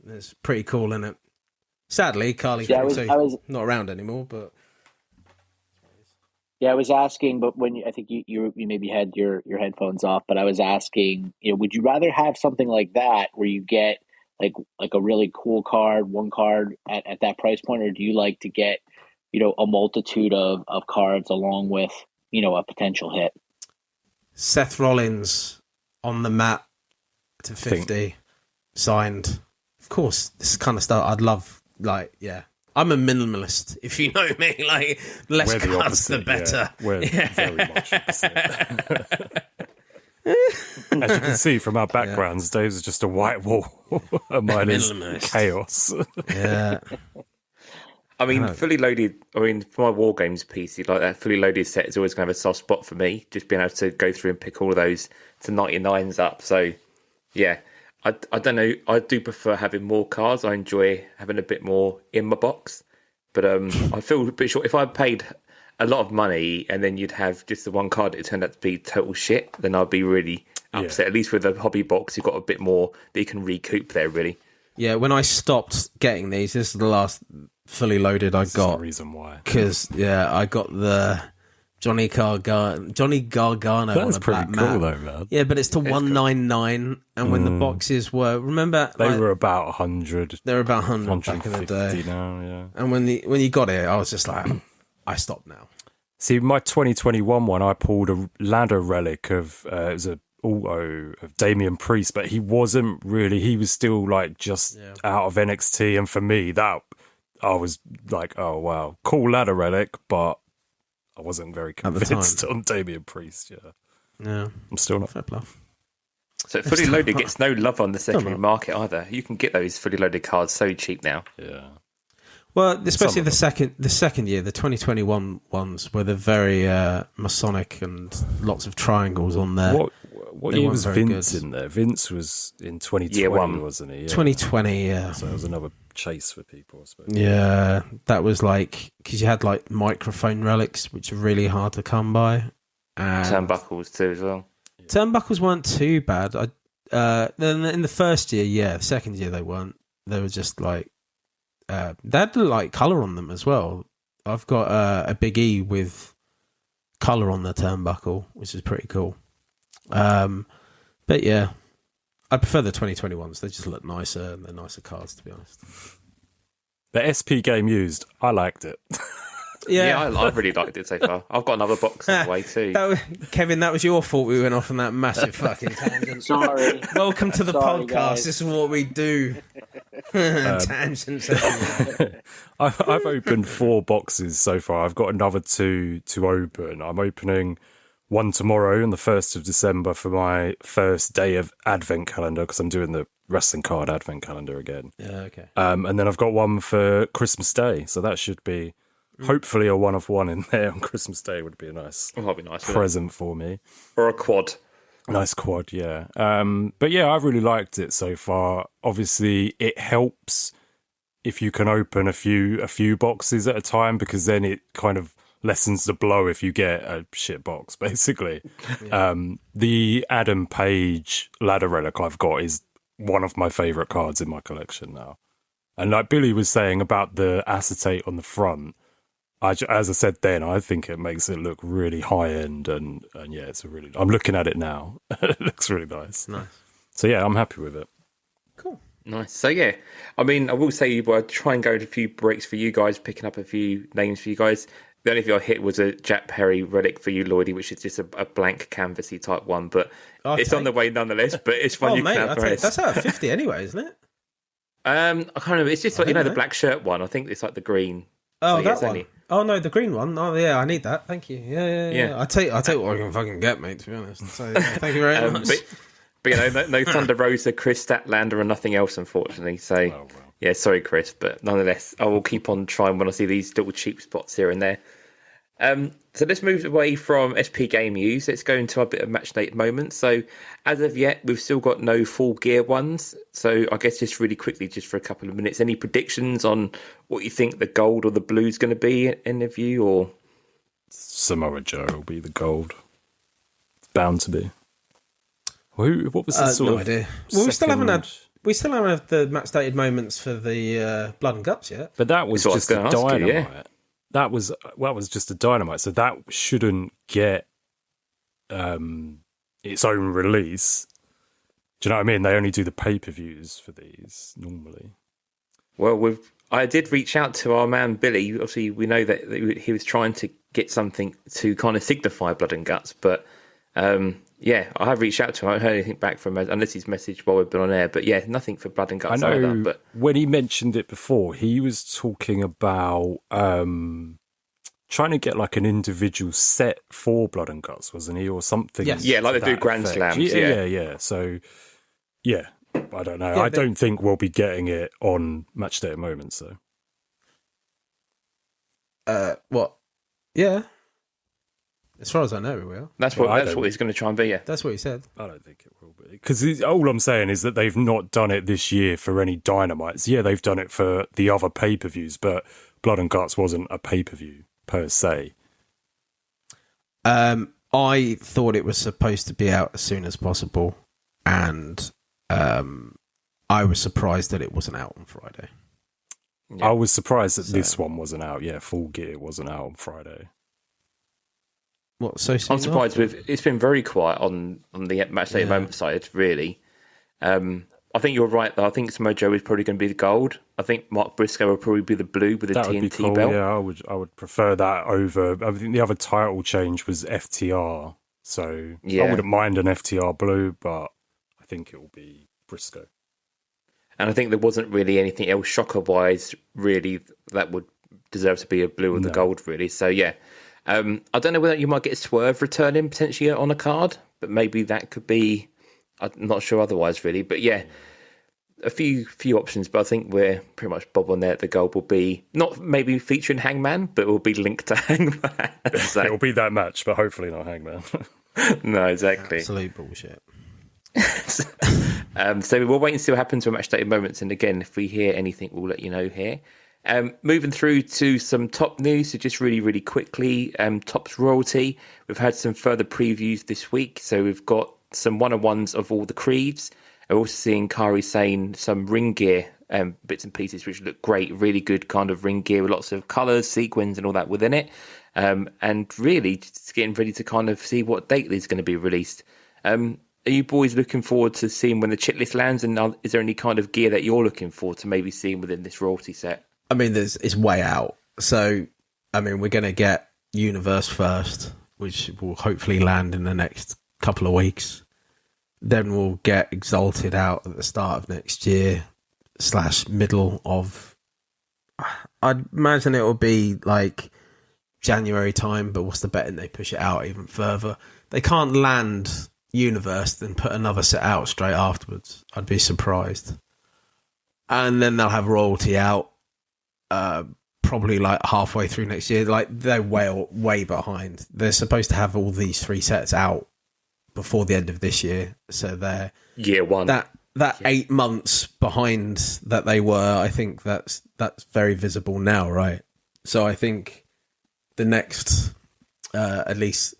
It's pretty cool, isn't it? Sadly, Carly Caruso's not around anymore, but I was asking, but I think you maybe had your headphones off, but I was asking, would you rather have something like that where you get like a really cool card, one card at that price point, or do you like to get a multitude of cards along with a potential hit? Seth Rollins on the mat to 50 signed. Of course, this kind of stuff I'd love. I'm a minimalist, if you know me. Less cards, the better. Yeah. We're very much opposite. As you can see from our backgrounds, Dave's is just a white wall, and mine is chaos. Yeah. I mean, fully loaded. I mean, for my War Games PC, that fully loaded set is always going to have a soft spot for me. Just being able to go through and pick all of those to 99s up. So, yeah, I don't know. I do prefer having more cards. I enjoy having a bit more in my box. But I feel a bit short. If I paid a lot of money and then you'd have just the one card that turned out to be total shit, then I'd be really upset. At least with the hobby box, you've got a bit more that you can recoup there, really. Yeah, when I stopped getting these, this is the last fully loaded I got. That's the reason why. Because, I got the Johnny Gargano That's on a pretty black cool, mat. though, man. Yeah, but it's to 199, and when the boxes were, remember? They were about 100. They were about 100 back in the day. Now, yeah. And when you got it, I was just like, I stopped now. See, my 2021 one, I pulled a ladder relic of, it was a auto of Damian Priest, but he wasn't really, he was still just out of NXT, and for me, that, I was like, oh wow, cool ladder relic, but I wasn't very convinced on Damian Priest. Yeah, I'm still not. Fair love. So fully loaded gets no love on the secondary market either. You can get those fully loaded cards so cheap now. Yeah. Well, especially the second year, the 2021 ones were the very Masonic and lots of triangles on there. What year was Vince in there? Vince was in 2020, wasn't he? Yeah. 2020, yeah. So it was another chase for people, I suppose. Yeah, that was because you had microphone relics, which are really hard to come by. And turnbuckles too, as well. Yeah. Turnbuckles weren't too bad. Then in the first year, the second year they weren't. They were just they had colour on them as well. I've got a Big E with colour on the turnbuckle, which is pretty cool. But But yeah, I prefer the 2021s. They just look nicer and they're nicer cards, to be honest. The SP game used, I liked it. Yeah, I've really liked it so far. I've got another box on the way too. Kevin, that was your fault. We went off on that massive fucking tangent. Sorry. Welcome to the Sorry, podcast. guys. This is what we do. Tangents. I've opened 4 boxes so far. I've got another 2 to open. I'm opening one tomorrow on the 1st of December for my first day of advent calendar, because I'm doing the wrestling card advent calendar again. Yeah, okay. And then I've got one for Christmas Day. So that should be hopefully a 1 of 1 in there on Christmas Day. Would be a nice, that'd be nice present for me. Or a quad. Nice quad, yeah. But yeah, I've really liked it so far. Obviously, it helps if you can open a few boxes at a time, because then it kind of lessens the blow if you get a shit box, basically. Yeah. The Adam Page ladder relic I've got is one of my favourite cards in my collection now. And like Billy was saying about the acetate on the front, as I said then, I think it makes it look really high end, and yeah, I'm looking at it now. It looks really nice. Nice. So yeah, I'm happy with it. Cool. Nice. So yeah, I mean, I will say, I'll try and go into a few breaks for you guys, picking up a few names for you guys. The only thing I hit was a Jack Perry relic for you, Lloydie, which is just a blank canvassy type one, but it's on the way nonetheless. But it's fun. Oh, mate, that's out of 50 anyway, isn't it? I can't remember. It's just like, the black shirt one. I think it's like the green. Oh, so, that one. Oh no, the green one. Oh yeah, I need that. Thank you. Yeah. I take what I can fucking get, mate. To be honest. So thank you very much. But no Thunder Rosa, Chris Statlander, and nothing else, unfortunately. So yeah, sorry, Chris, but nonetheless, I will keep on trying when I see these little cheap spots here and there. So let's move away from SP game use. Let's go into a bit of match date moments. So as of yet, we've still got no full gear ones. So I guess just really quickly, just for a couple of minutes, any predictions on what you think the gold or the blue is going to be in the view? Or Samoa Joe will be the gold. It's bound to be. What was the sort no of idea. Well, we still haven't had the match dated moments for the blood and guts yet. But that was just a dynamite. Yeah. That was just a dynamite. So that shouldn't get its own release. Do you know what I mean? They only do the pay-per-views for these normally. Well, I did reach out to our man Billy. Obviously, we know that he was trying to get something to kind of signify blood and guts, but yeah, I have reached out to him. I haven't heard anything back from him, unless he's messaged while we've been on air. But yeah, nothing for blood and guts. I know either, but when he mentioned it before, he was talking about trying to get like an individual set for blood and guts, wasn't he, or something? Yes. Yeah, like they do Grand Slams. Yeah. So yeah, I don't know. I don't think we'll be getting it on Match Day at Moments, though. What? Yeah. As far as I know, we will. That's what he's going to try and be. Yeah, that's what he said. I don't think it will be, because all I'm saying is that they've not done it this year for any Dynamites. Yeah, they've done it for the other pay-per-views, but Blood and Guts wasn't a pay-per-view per se. I thought it was supposed to be out as soon as possible, and I was surprised that it wasn't out on Friday. Yeah. I was surprised that this one wasn't out. Yeah, Full Gear wasn't out on Friday. What, so I'm surprised it's been very quiet on the Match Day Moment side, really. I think you're right, though. I think Samoa Joe is probably going to be the gold. I think Mark Briscoe will probably be the blue with the TNT would be cool. belt. Yeah, I would prefer that over. I think the other title change was FTR, so I wouldn't mind an FTR blue, but I think it will be Briscoe. And I think there wasn't really anything else shocker-wise, really, that would deserve to be a blue or the gold, really. So yeah. I don't know whether you might get Swerve returning potentially on a card, but maybe that could be. I'm not sure otherwise, really. But yeah, a few options. But I think we're pretty much bob on there. The gold will be not maybe featuring Hangman, but it will be linked to Hangman. So, it will be that match, but hopefully not Hangman. No, exactly. Absolute bullshit. So we'll wait and see what happens with Match Day Moments. And again, if we hear anything, we'll let you know here. Moving through to some top news, so just really, really quickly, Topps Royalty. We've had some further previews this week, so we've got some one-on-ones of all the creeds. We're also seeing Kari saying some ring gear bits and pieces, which look great, really good kind of ring gear with lots of colours, sequins and all that within it. And really just getting ready to kind of see what date is going to be released. are you boys looking forward to seeing when the chit list lands? And is there any kind of gear that you're looking forward to maybe seeing within this royalty set? I mean, it's way out. So, I mean, we're going to get Universe first, which will hopefully land in the next couple of weeks. Then we'll get Exalted out at the start of next year / middle of... I'd imagine it will be like January time, but what's the betting they push it out even further? They can't land Universe then put another set out straight afterwards. I'd be surprised. And then they'll have Royalty out probably like halfway through next year. Like, they're way behind. They're supposed to have all these 3 sets out before the end of this year, so they're year one. That 8 months behind that they were, I think that's very visible now, right? So I think the next at least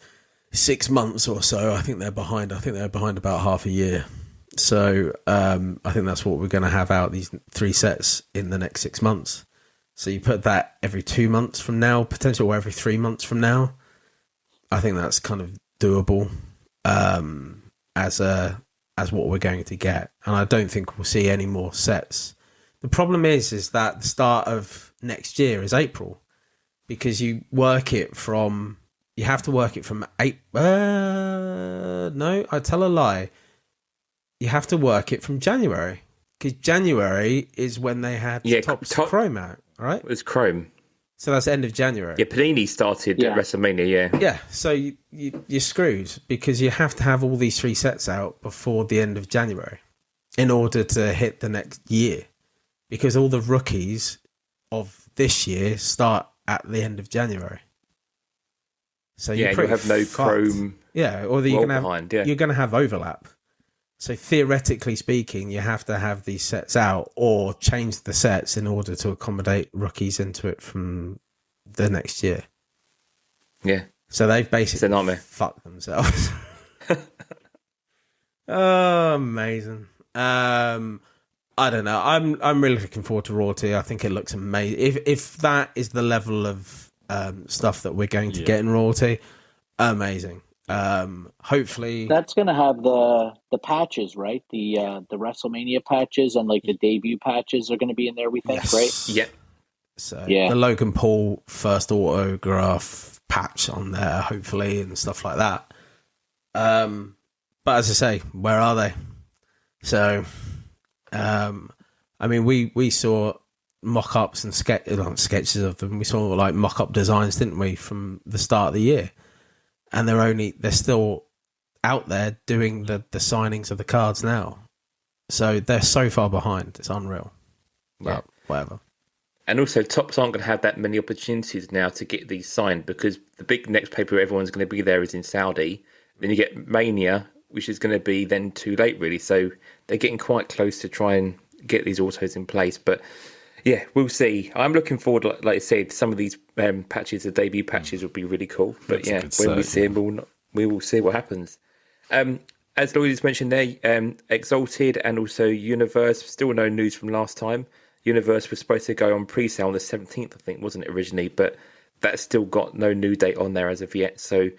6 months or so, I think they're behind. I think they're behind about half a year. So I think that's what we're going to have out, these 3 sets in the next 6 months. So you put that every 2 months from now, potentially, or every 3 months from now. I think that's kind of doable as what we're going to get. And I don't think we'll see any more sets. The problem is that the start of next year is April, because you have to work it from no, I tell a lie. You have to work it from January, because January is when they had Topps Chrome out, right? It was Chrome. So that's the end of January. Yeah, Panini started at WrestleMania, yeah. Yeah, so you're screwed, because you have to have all these 3 sets out before the end of January in order to hit the next year, because all the rookies of this year start at the end of January. So you have no Chrome. Yeah, or you're going to have overlap. So theoretically speaking, you have to have these sets out or change the sets in order to accommodate rookies into it from the next year. Yeah. So they've basically fucked themselves. Oh, amazing. I don't know. I'm really looking forward to Royalty. I think it looks amazing. If that is the level of stuff that we're going to get in Royalty, amazing. Hopefully that's going to have the patches, right? The WrestleMania patches and like the debut patches are going to be in there, we think, yes. right? Yeah. So the Logan Paul first autograph patch on there, hopefully, and stuff like that. But as I say, where are they? So, I mean, we saw mock-ups and sketches of them. We saw like mock-up designs, didn't we, from the start of the year? And they're still out there doing the signings of the cards now. So they're so far behind. It's unreal. But whatever. And also, Topps aren't going to have that many opportunities now to get these signed, because the big next paper everyone's going to be there is in Saudi. Then you get Mania, which is going to be then too late, really. So they're getting quite close to try and get these autos in place. But yeah, we'll see. I'm looking forward, like I said, some of these patches, the debut patches, would be really cool. But when we see them, we will see what happens. As Lloyd has mentioned there, Exalted and also Universe, still no news from last time. Universe was supposed to go on pre-sale on the 17th, I think, wasn't it, originally? But that's still got no new date on there as of yet. So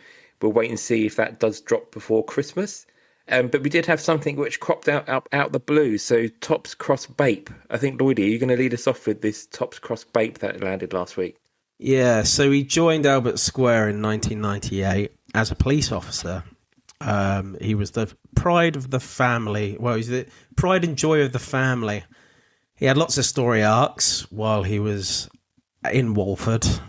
we'll wait and see if that does drop before Christmas. But we did have something which cropped out the blue. So Topps X Bape. I think, Lloydie, are you going to lead us off with this Topps X Bape that landed last week? Yeah, so he joined Albert Square in 1998 as a police officer. He was the pride of the family. Well, he's the pride and joy of the family. He had lots of story arcs while he was in Walford. He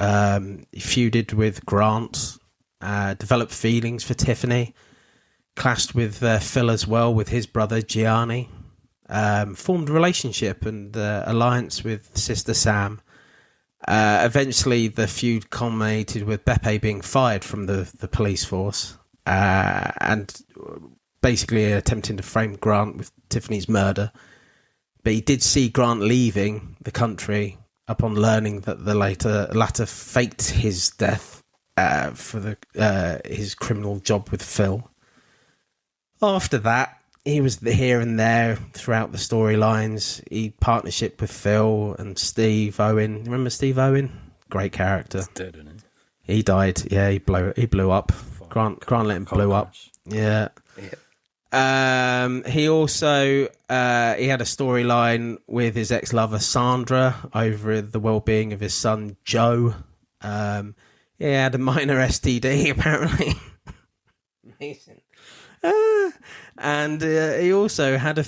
feuded with Grant, developed feelings for Tiffany, clashed with Phil as well, with his brother Gianni, formed a relationship and alliance with Sister Sam. Eventually, the feud culminated with Beppe being fired from the police force and basically attempting to frame Grant with Tiffany's murder. But he did see Grant leaving the country upon learning that the latter faked his death for his criminal job with Phil. After that, he was here and there throughout the storylines. He partnership with Phil and Steve Owen. Remember Steve Owen? Great character. He's dead, isn't he? He died. Yeah, he blew up. Grant let him blow up. Yeah. He also he had a storyline with his ex-lover Sandra over the well-being of his son Joe. He had a minor STD apparently. Amazing. And he also had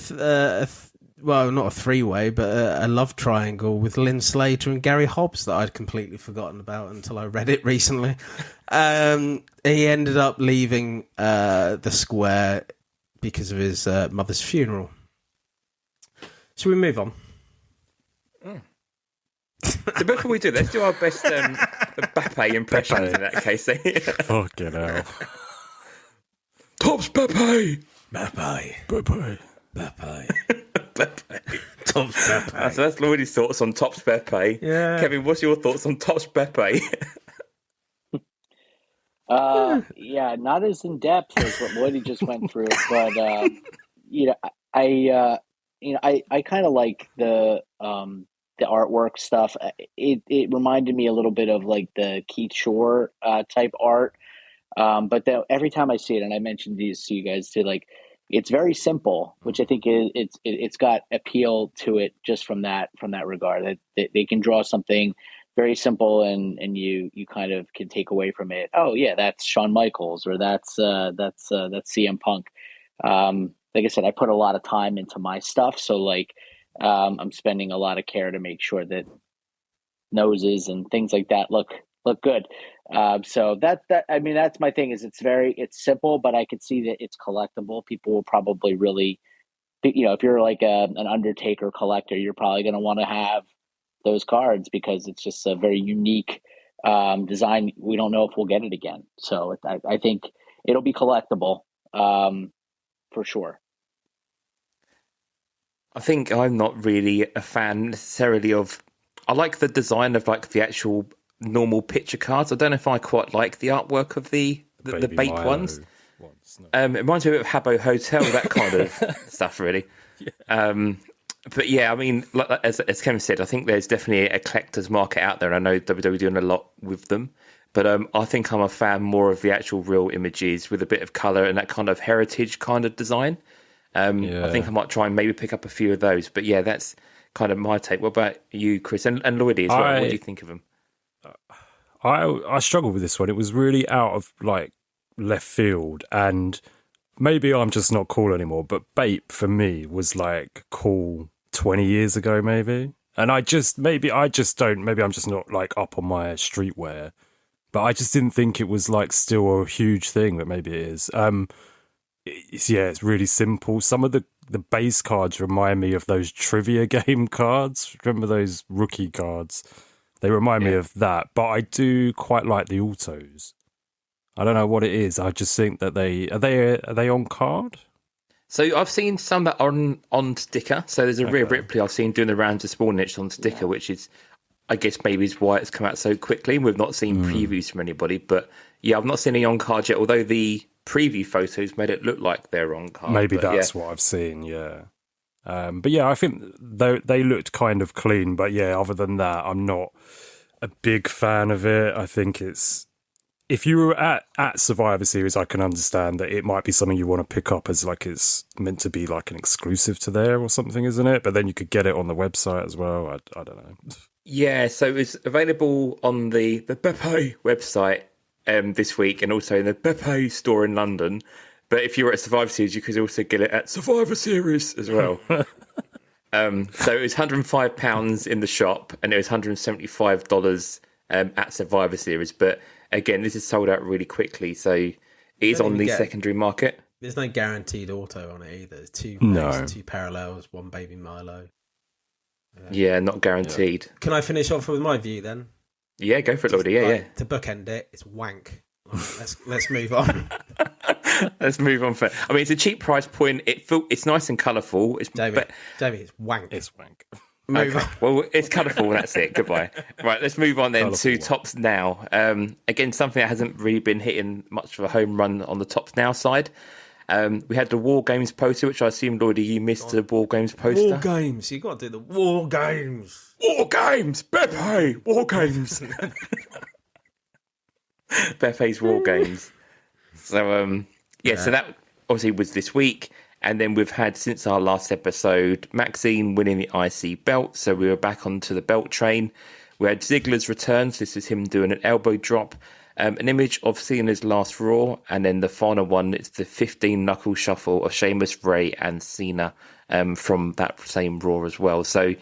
well, not a three-way, but a love triangle with Lynn Slater and Gary Hobbs that I'd completely forgotten about until I read it recently. He ended up leaving the Square because of his mother's funeral. Shall we move on? So before we do, let's do our best Beppe impressions in that case. Fucking hell. Topps Beppe! Beppe. Beppe. Beppe. Beppe. Topps Beppe. So that's Lloyd's thoughts on Topps Beppe. Yeah. Kevin, what's your thoughts on Topps Beppe? Yeah, not as in depth as what Lloyd just went through, but I kind of like the artwork stuff. It reminded me a little bit of like the Keith Shore type art. But every time I see it, and I mentioned these to you guys too, like it's very simple, which I think it's got appeal to it just from that regard. That they can draw something very simple and you kind of can take away from it. Oh yeah, that's Shawn Michaels, or that's CM Punk. Like I said, I put a lot of time into my stuff, so like I'm spending a lot of care to make sure that noses and things like that look good. So that I mean, that's my thing. Is it's simple, but I could see that it's collectible. People will probably really, if you're like an Undertaker collector, you're probably going to want to have those cards because it's just a very unique design. We don't know if we'll get it again, so I think it'll be collectible for sure. I think I'm not really a fan necessarily of. I like the design of like the actual normal picture cards. I don't know if I quite like the artwork of the Bape ones. It reminds me a bit of Habbo Hotel, that kind of stuff, really. Yeah. But yeah, I mean, like, as Kevin said, I think there's definitely a collector's market out there. And I know WWE doing a lot with them. But I think I'm a fan more of the actual real images with a bit of colour and that kind of heritage kind of design. I think I might try and maybe pick up a few of those. But yeah, that's kind of my take. What about you, Chris? And Lloydie as well. What do you think of them? I struggled with this one. It was really out of like left field, and maybe I'm just not cool anymore. But Bape for me was like cool 20 years ago, maybe. And maybe I'm just not like up on my streetwear. But I just didn't think it was like still a huge thing, but maybe it is. It's really simple. Some of the base cards remind me of those trivia game cards. Remember those rookie cards? They remind me of that, but I do quite like the autos. I don't know what it is. I just think that are they on card? So I've seen some that are on sticker. So there's a Rhea Ripley I've seen doing the rounds of Spawn Niche on sticker, which is, I guess, maybe is why it's come out so quickly. We've not seen previews from anybody, but yeah, I've not seen any on card yet. Although the preview photos made it look like they're on card. Maybe that's what I've seen. Yeah. But yeah, I think they looked kind of clean. But yeah, other than that, I'm not a big fan of it. I think if you were at Survivor Series, I can understand that it might be something you want to pick up as like it's meant to be like an exclusive to there or something, isn't it? But then you could get it on the website as well. I don't know. Yeah, so it's available on the Beppe website this week and also in the Beppe store in London. But if you were at Survivor Series, you could also get it at Survivor Series as well. So it was £105 in the shop and it was $175 at Survivor Series. But again, this is sold out really quickly, so it is on the secondary market. There's no guaranteed auto on it either. There's two parallels, one baby Milo. Yeah, not guaranteed. Yeah. Can I finish off with my view then? Yeah, go for it, Lordy. Yeah. To bookend it, it's wank. Right, let's move on. Let's move on. I mean, it's a cheap price point. It's nice and colourful. Jamie, it's wank. It's wank. Okay. Well, it's colourful. That's it. Goodbye. Right, let's move on then colourful to Topps Now. Again, something that hasn't really been hitting much of a home run on the Topps Now side. We had the War Games poster, which I assume, Lloydie, you missed the War Games poster. War Games. You got to do the War Games. War Games. Beppe. War Games. Beppe's War Games. So, so that obviously was this week. And then we've had, since our last episode, Maxine winning the IC belt. So we were back onto the belt train. We had Ziggler's return. So this is him doing an elbow drop. An image of Cena's last Raw. And then the final one, it's the 15 knuckle shuffle of Sheamus, Ray and Cena from that same Raw as well. So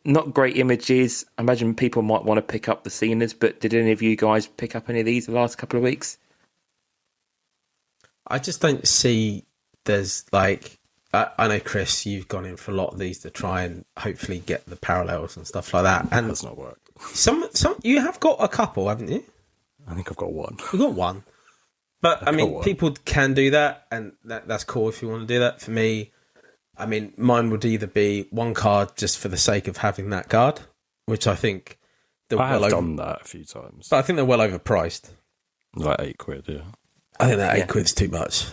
not great images. I imagine people might want to pick up the Cenas. But did any of you guys pick up any of these the last couple of weeks? I just don't see... There's like, I know, Chris, you've gone in for a lot of these to try and hopefully get the parallels and stuff like that. And that's not worked. Some you have got a couple, haven't you? I think I've got one. You've got one. But I mean, people can do that, and that's cool if you want to do that. For me, I mean, mine would either be one card just for the sake of having that card, which I think I have done that a few times. But I think they're well overpriced. Like £8, yeah. I think that £8's too much.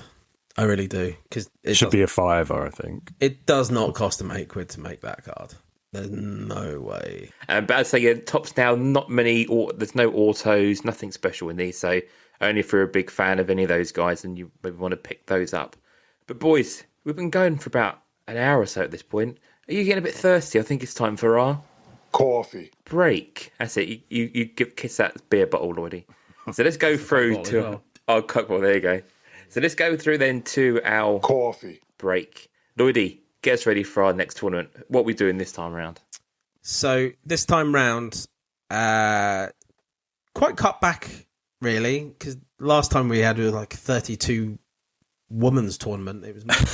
I really do, because it should be a £5, I think. It does not cost them £8 to make that card. There's no way. But I'd say Topps now, not many. There's no autos, nothing special in these. So only if you're a big fan of any of those guys, and you maybe want to pick those up. But boys, we've been going for about an hour or so at this point. Are you getting a bit thirsty? I think it's time for our coffee break. That's it. You kiss that beer bottle, Lloydie. So let's go through to our Coke bottle. There you go. So let's go through then to our coffee break. Lloydie, get us ready for our next tournament. What are we doing this time round? So this time round, quite cut back, really, because last time we had like a 32 women's tournament. It was mad.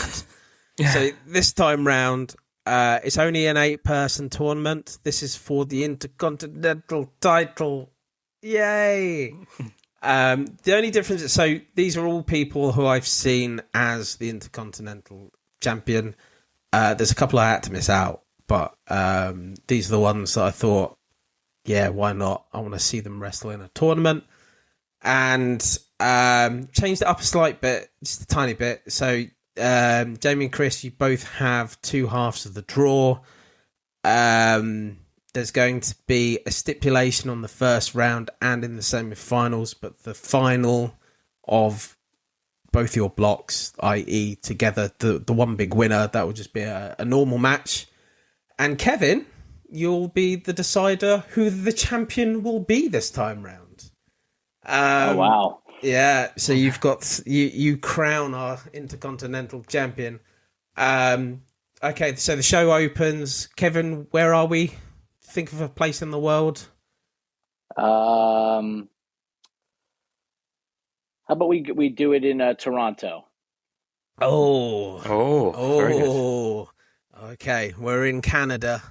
So this time round, it's only an 8-person tournament. This is for the Intercontinental title. Yay! The only difference is, so these are all people who I've seen as the Intercontinental champion. There's a couple I had to miss out, but these are the ones that I thought, yeah, why not? I want to see them wrestle in a tournament. And changed it up a slight bit, just a tiny bit. So Jamie and Chris, you both have 2 halves of the draw. There's going to be a stipulation on the first round and in the semi-finals, but the final of both your blocks, i.e. together, the one big winner, that will just be a normal match. And Kevin, you'll be the decider who the champion will be this time round. Oh, wow. Yeah, so you've got, you crown our Intercontinental champion. Okay, so the show opens. Kevin, where are we? Think of a place in the world. How about we do it in Toronto? Oh. Okay, we're in Canada.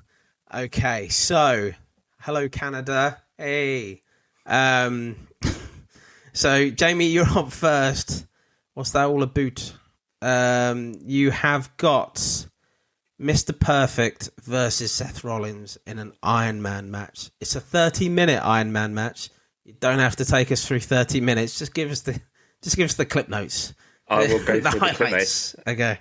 Okay, so hello Canada. Hey. So Jamie, you're up first. What's that all about? You have got Mr. Perfect versus Seth Rollins in an Iron Man match. It's a 30-minute Iron Man match. You don't have to take us through 30 minutes. Just give us the clip notes. I will go through the clip notes. Okay.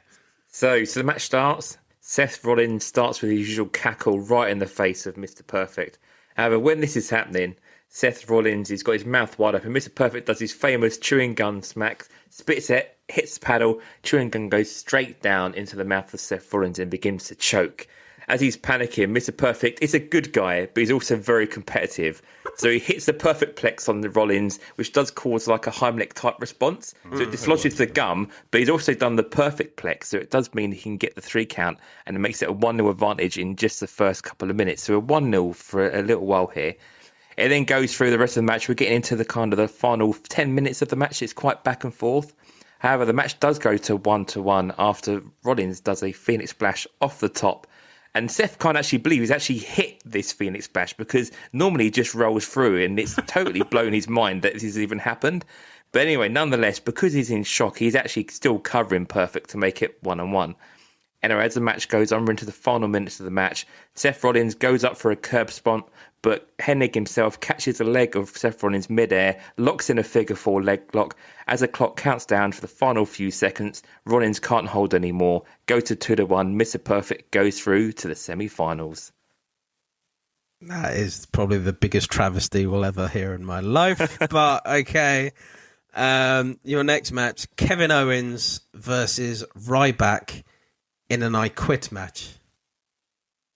So the match starts. Seth Rollins starts with the usual cackle right in the face of Mr. Perfect. However, when this is happening, Seth Rollins, he's got his mouth wide open. Mr. Perfect does his famous chewing gun smack, spits it, hits the paddle, chewing gun goes straight down into the mouth of Seth Rollins and begins to choke. As he's panicking, Mr. Perfect is a good guy, but he's also very competitive. So he hits the perfect plex on the Rollins, which does cause like a Heimlich type response. So it dislodges the gum, but he's also done the perfect plex. So it does mean he can get the 3 count, and it makes it a 1-0 advantage in just the first couple of minutes. So a 1-0 for a little while here. It then goes through the rest of the match. We're getting into the kind of the final 10 minutes of the match. It's quite back and forth. However, the match does go to 1-1 after Rollins does a Phoenix Splash off the top. And Seth can't actually believe he's actually hit this Phoenix Splash, because normally he just rolls through and it's totally blown his mind that this has even happened. But anyway, nonetheless, because he's in shock, he's actually still covering Perfect to make it 1-1. Anyway, as the match goes on, we're into the final minutes of the match. Seth Rollins goes up for a curb stomp, but Hennig himself catches a leg of Seth Rollins midair, locks in a figure 4 leg lock. As the clock counts down for the final few seconds, Rollins can't hold anymore. Go to 2-1. Mr. Perfect goes through to the semi-finals. That is probably the biggest travesty we'll ever hear in my life, but okay. Your next match, Kevin Owens versus Ryback in an I Quit match.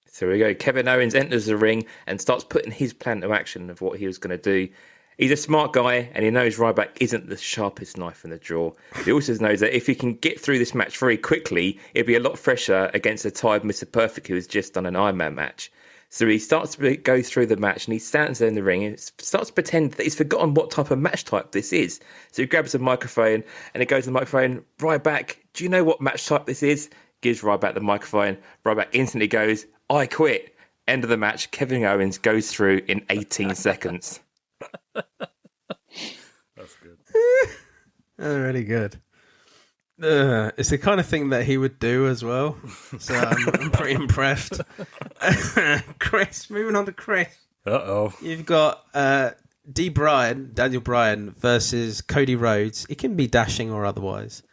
So here we go. Kevin Owens enters the ring and starts putting his plan to action of what he was going to do. He's a smart guy, and he knows Ryback isn't the sharpest knife in the drawer. He also knows that if he can get through this match very quickly, it'll be a lot fresher against a tired Mr. Perfect who has just done an Iron Man match. So he starts to go through the match, and he stands there in the ring and starts to pretend that he's forgotten what type of match type this is. So he grabs a microphone, and he goes to the microphone, Ryback, do you know what match type this is? Gives Ryback the microphone. Ryback instantly goes, I quit. End of the match. Kevin Owens goes through in 18 seconds. That's good. Oh, really good. It's the kind of thing that he would do as well. So I'm pretty impressed. Chris, moving on to Chris. Uh-oh. You've got Daniel Bryan versus Cody Rhodes. He can be dashing or otherwise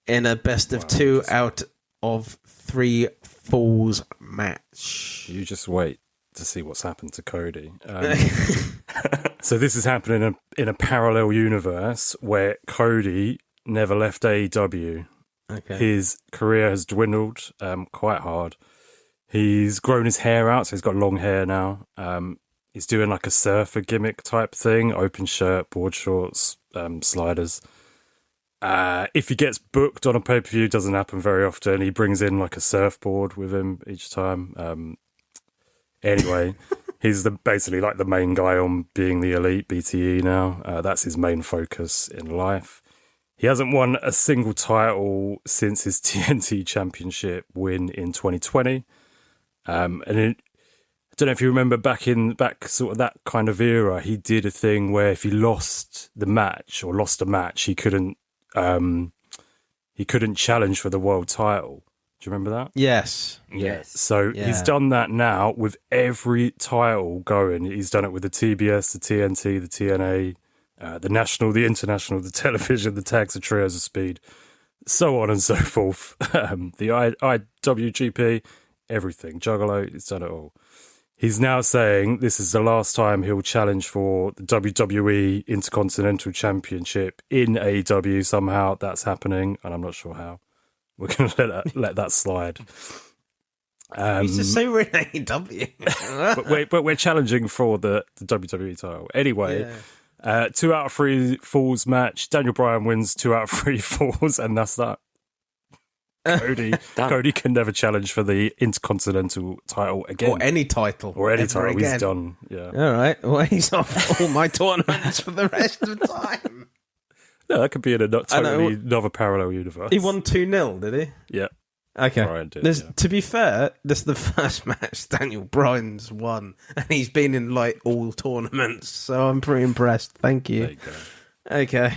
in a best of 2 out of 3 falls match. You just wait to see what's happened to Cody. So this is happening in a parallel universe where Cody never left AEW. Okay. His career has dwindled quite hard. He's grown his hair out, so he's got long hair now. He's doing like a surfer gimmick type thing, open shirt, board shorts, sliders. If he gets booked on a pay-per-view, doesn't happen very often. He brings in like a surfboard with him each time. Anyway, he's basically like the main guy on Being the Elite, BTE now. That's his main focus in life. He hasn't won a single title since his TNT Championship win in 2020. I don't know if you remember back sort of that kind of era, he did a thing where if he lost the match or lost a match, he couldn't challenge for the world title. Do you remember that? Yes. So he's done that now with every title going. He's done it with the TBS, the TNT, the TNA, the national, the international, the television, the tags, the trios of speed, so on and so forth. The IWGP, everything. Juggalo, he's done it all. He's now saying this is the last time he'll challenge for the WWE Intercontinental Championship in AEW. Somehow that's happening, and I'm not sure how. We're going to let that slide. He's just say we're in AEW. but we're challenging for the WWE title. Anyway, 2 out of 3 falls match. Daniel Bryan wins 2 out of 3 falls, and that's that. Cody can never challenge for the Intercontinental title again. Or any title. Again. He's done. Yeah. All right. Well, he's off all my tournaments for the rest of the time. No, that could be in another parallel universe. He won 2-0, did he? Yeah. Okay. Bryan did, To be fair, this is the first match Daniel Bryan's won, and he's been in like all tournaments, so I'm pretty impressed. Thank you. There you go. Okay.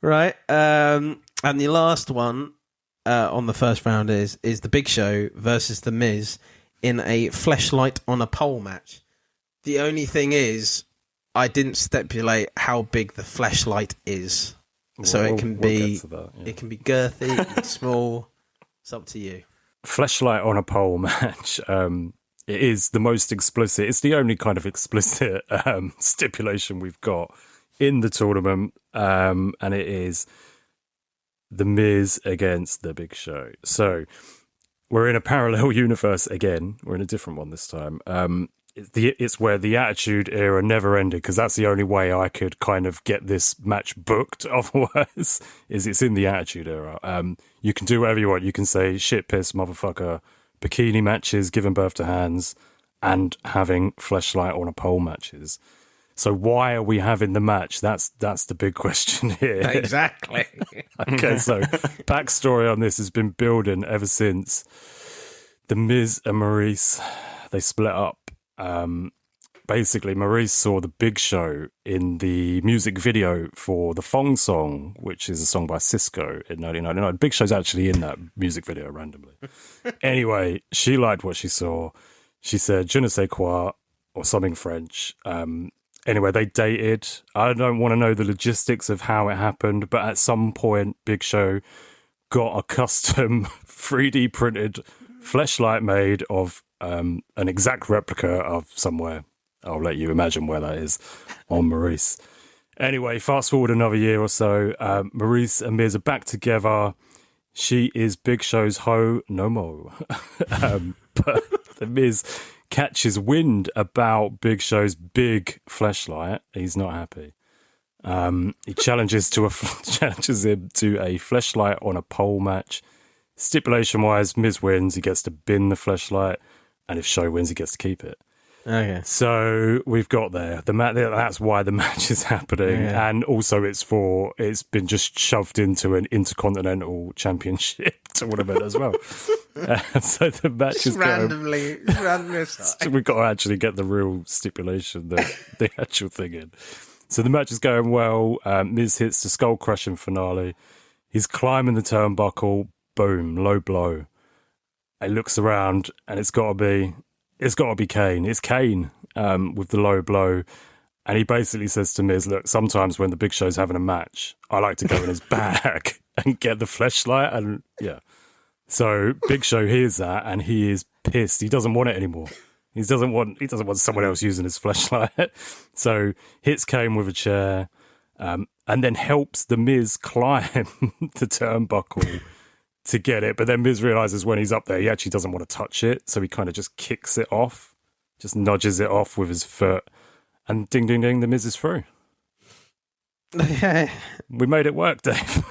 Right. And the last one on the first round is the Big Show versus The Miz in a fleshlight on a pole match. The only thing is, I didn't stipulate how big the fleshlight is, so it can be it can be girthy, it can be small. It's up to you. Fleshlight on a pole match. It is the most explicit. It's the only kind of explicit stipulation we've got in the tournament, and it is The Miz against The Big Show. So we're in a parallel universe again. We're in a different one this time. It's where the Attitude Era never ended, because that's the only way I could kind of get this match booked. Otherwise, it's in the Attitude Era. You can do whatever you want. You can say shit, piss, motherfucker, bikini matches, giving birth to hands, and having fleshlight on a pole matches. So why are we having the match? That's the big question here. Exactly. Okay, so backstory on this has been building ever since The Miz and Maurice, they split up. Basically, Maurice saw The Big Show in the music video for the Thong Song, which is a song by Cisco in 1999. Big Show's actually in that music video randomly. Anyway, she liked what she saw. She said, je ne sais quoi, or something French. Anyway, they dated. I don't want to know the logistics of how it happened, but at some point, Big Show got a custom 3D printed fleshlight made of an exact replica of somewhere. I'll let you imagine where that is on Maurice. Anyway, fast forward another year or so. Maryse and Miz are back together. She is Big Show's hoe no more. But the Miz catches wind about Big Show's big fleshlight. He's not happy. He challenges him to a fleshlight on a pole match. Stipulation wise, Miz wins. He gets to bin the fleshlight, and if Show wins, he gets to keep it. Okay. So we've got there. That's why the match is happening, and also it's been just shoved into an Intercontinental Championship tournament as well. So the match is randomly. So we've got to actually get the real stipulation, the actual thing in. So the match is going well. Miz hits the skull crushing finale. He's climbing the turnbuckle. Boom, low blow. He looks around, and it's got to be Kane. It's Kane with the low blow. And he basically says to Miz, look, sometimes when the Big Show's having a match, I like to go in his bag and get the fleshlight. And yeah. So Big Show hears that, and he is pissed. He doesn't want it anymore. He doesn't want someone else using his fleshlight. So hits Kane with a chair, and then helps the Miz climb the turnbuckle to get it. But then Miz realizes when he's up there, he actually doesn't want to touch it. So he kind of just kicks it off, just nudges it off with his foot, and ding, ding, ding, the Miz is through. We made it work, Dave.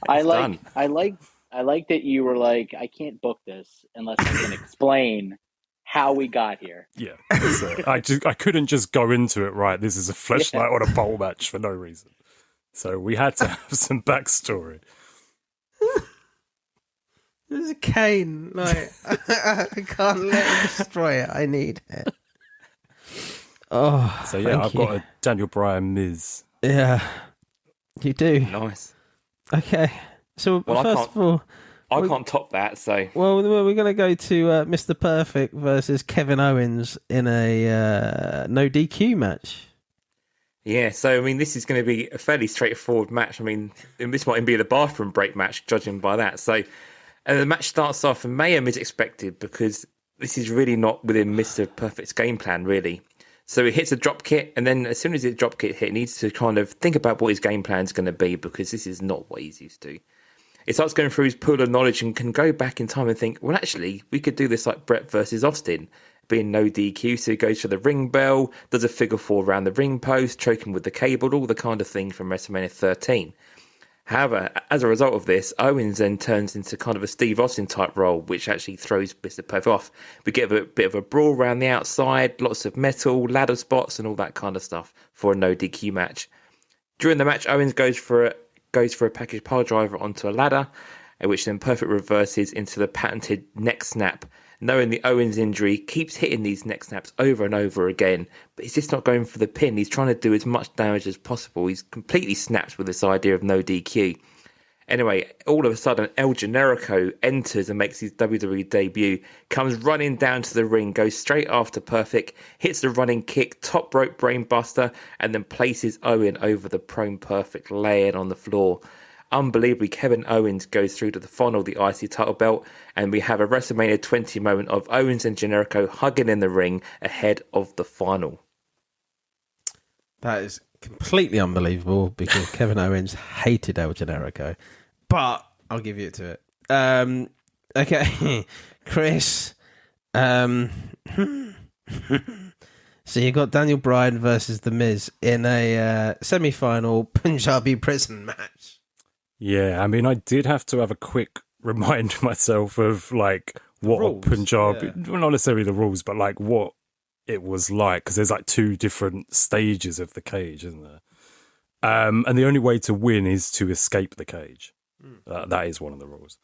I like that you were like, I can't book this unless I can explain how we got here. Yeah, I couldn't just go into it right. This is a fleshlight on a pole match for no reason. So we had to have some backstory. There's a Kane. Like I can't let him destroy it. I need it. Oh, so yeah, I've got a Daniel Bryan Miz. Yeah, you do. Nice. Okay, so first of all, I can't top that. So well, we're going to go to Mr. Perfect versus Kevin Owens in a no DQ match. Yeah, so I mean, this is going to be a fairly straightforward match. I mean, this might even be the bathroom break match, judging by that. So the match starts off, and mayhem is expected because this is really not within Mr. Perfect's game plan, really. So he hits a drop kick, and then as soon as the drop kick hit, he needs to kind of think about what his game plan is going to be, because this is not what he's used to. It starts going through his pool of knowledge and can go back in time and think, well, actually, we could do this like Brett versus Austin, being no DQ. So he goes for the ring bell, does a figure four around the ring post, choking with the cable, all the kind of thing from WrestleMania 13. However, as a result of this, Owens then turns into kind of a Steve Austin type role, which actually throws Mr. Perfect off. We get a bit of a brawl around the outside, lots of metal, ladder spots, and all that kind of stuff for a no DQ match. During the match, Owens goes for a package pile driver onto a ladder, which then Perfect reverses into the patented neck snap. Knowing the Owens injury, keeps hitting these neck snaps over and over again, but he's just not going for the pin. He's trying to do as much damage as possible. He's completely snapped with this idea of no DQ. Anyway, all of a sudden, El Generico enters and makes his WWE debut, comes running down to the ring, goes straight after Perfect, hits the running kick, top rope brainbuster, and then places Owen over the prone Perfect, laying on the floor. Unbelievably, Kevin Owens goes through to the final of the IC title belt, and we have a WrestleMania 20 moment of Owens and Generico hugging in the ring ahead of the final. That is completely unbelievable, because Kevin Owens hated El Generico, but I'll give you to it. Okay, Chris. So you got Daniel Bryan versus The Miz in a semi-final Punjabi prison match. Yeah, I mean, I did have to have a quick remind myself of like what a Punjabi, well, not necessarily the rules, but like what it was like, because there's like two different stages of the cage, isn't there? And the only way to win is to escape the cage. That is one of the rules.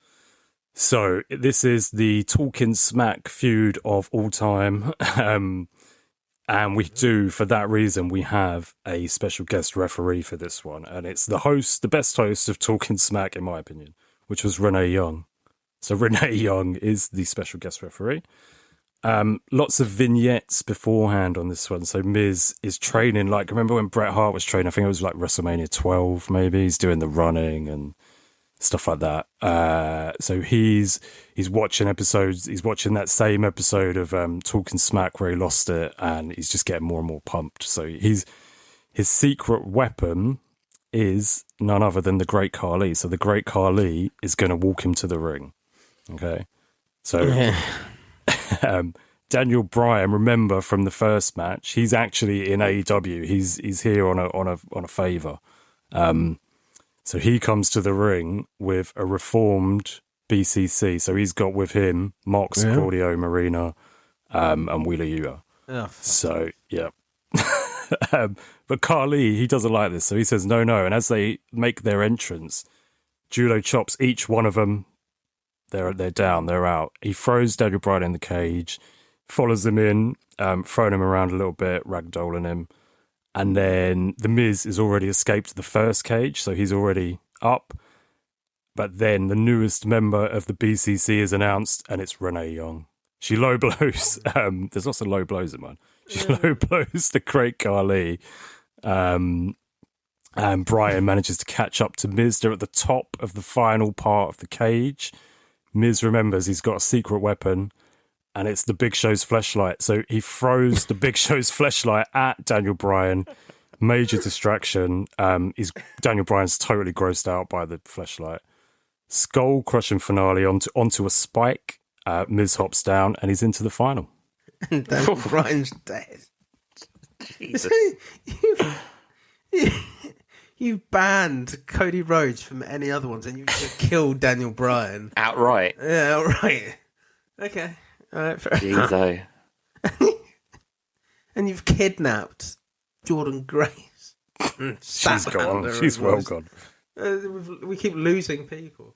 So this is the Talking Smack feud of all time. And we do, for that reason, we have a special guest referee for this one. And it's the host, the best host of Talking Smack, in my opinion, which was Renee Young. So Renee Young is the special guest referee. Lots of vignettes beforehand on this one. So Miz is training, like, remember when Bret Hart was training? I think it was like WrestleMania 12, maybe. He's doing the running and stuff like that. So he's watching episodes. He's watching that same episode of Talking Smack where he lost it, and he's just getting more and more pumped. So he's his secret weapon is none other than the Great Khali. So the Great Khali is going to walk him to the ring. Okay. So Daniel Bryan, remember from the first match, he's actually in AEW. He's here on a favor. So he comes to the ring with a reformed BCC. So he's got with him Mox, Claudio Marina, and Wheeler Yuta. Oh, so yeah. But Khali, he doesn't like this, so he says no. And as they make their entrance, judo chops each one of them. They're down, they're out. He throws Daniel Bryan in the cage, follows him in, throwing him around a little bit, ragdolling him, and then the Miz is already escaped the first cage, so he's already up. But then the newest member of the BCC is announced, and it's Renee Young. She low blows. There's lots of low blows in mine. She low blows the Great Khali. And Bryan manages to catch up to Miz. They're at the top of the final part of the cage. Miz remembers he's got a secret weapon, and it's the Big Show's fleshlight. So he throws the Big Show's fleshlight at Daniel Bryan. Major distraction. Daniel Bryan's totally grossed out by the fleshlight. Skull crushing finale onto a spike. Miz hops down, and he's into the final. And Daniel Bryan's dead. Jesus. You've banned Cody Rhodes from any other ones, and you've just killed Daniel Bryan. Outright. Yeah, outright. Okay. All right, fair enough. Jeez, And you've kidnapped Jordan Grace. She's gone. She's well gone. We keep losing people.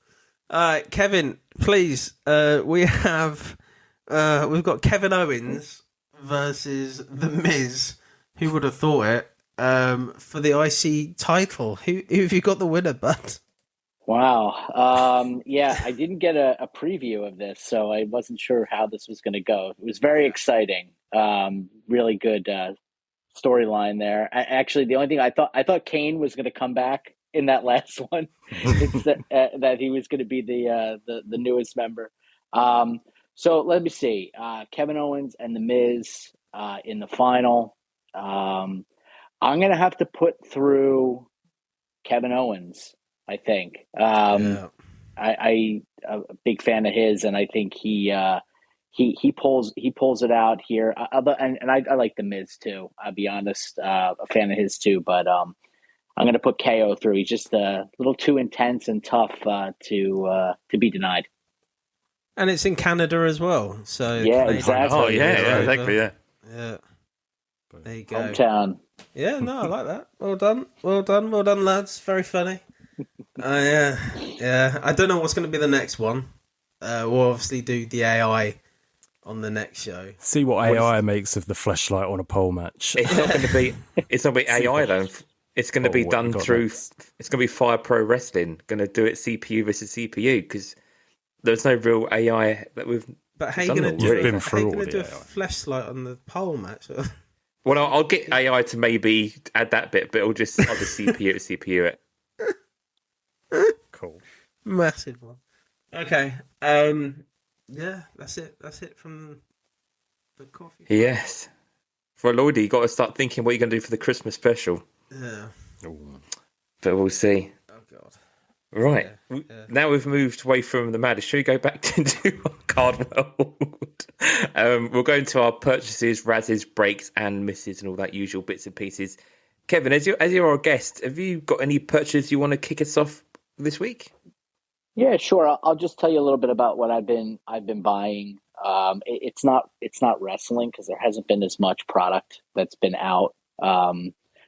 Kevin, please. We've got Kevin Owens versus The Miz. Who would have thought it? For the IC title. Who have you got the winner, bud? Wow. Yeah, I didn't get a preview of this, so I wasn't sure how this was going to go. It was very exciting. Really good storyline there. Actually, the only thing I thought Kane was going to come back in that last one. It's that he was going to be the newest member. So let me see. Kevin Owens and The Miz in the final. I'm going to have to put through Kevin Owens, I think. I'm a big fan of his, and I think he pulls it out here. And I like The Miz too. I'll be honest, a fan of his too. But I'm going to put KO through. He's just a little too intense and tough to be denied. And it's in Canada as well. So yeah, exactly. Oh yeah, exactly. Yeah. There you go. Hometown. Yeah, no, I like that. Well done, lads. Very funny. Yeah. I don't know what's going to be the next one. We'll obviously do the AI on the next show. See what AI makes of the fleshlight on a pole match. It's not going to be. It's not going to be AI though. It's going to be done through. Next? It's going to be Fire Pro Wrestling. Going to do it CPU versus CPU because there's no real AI that we've. But how are you going to do a fleshlight on the pole match? Well, I'll get AI to maybe add that bit, but I'll just CPU it. Cool. Massive one. Okay. Yeah, that's it. That's it from the coffee. Yes. For Lloydie, you got to start thinking what you're going to do for the Christmas special. Yeah. Ooh. But we'll see. Oh, God. Right. Yeah. Now we've moved away from the madness. Should we go back to our card world? We'll go into our purchases, razzes, breaks, and misses, and all that usual bits and pieces. Kevin, as you're our guest, have you got any purchases you want to kick us off this week? Yeah, sure. I'll just tell you a little bit about what I've been buying. It's not wrestling because there hasn't been as much product that's been out.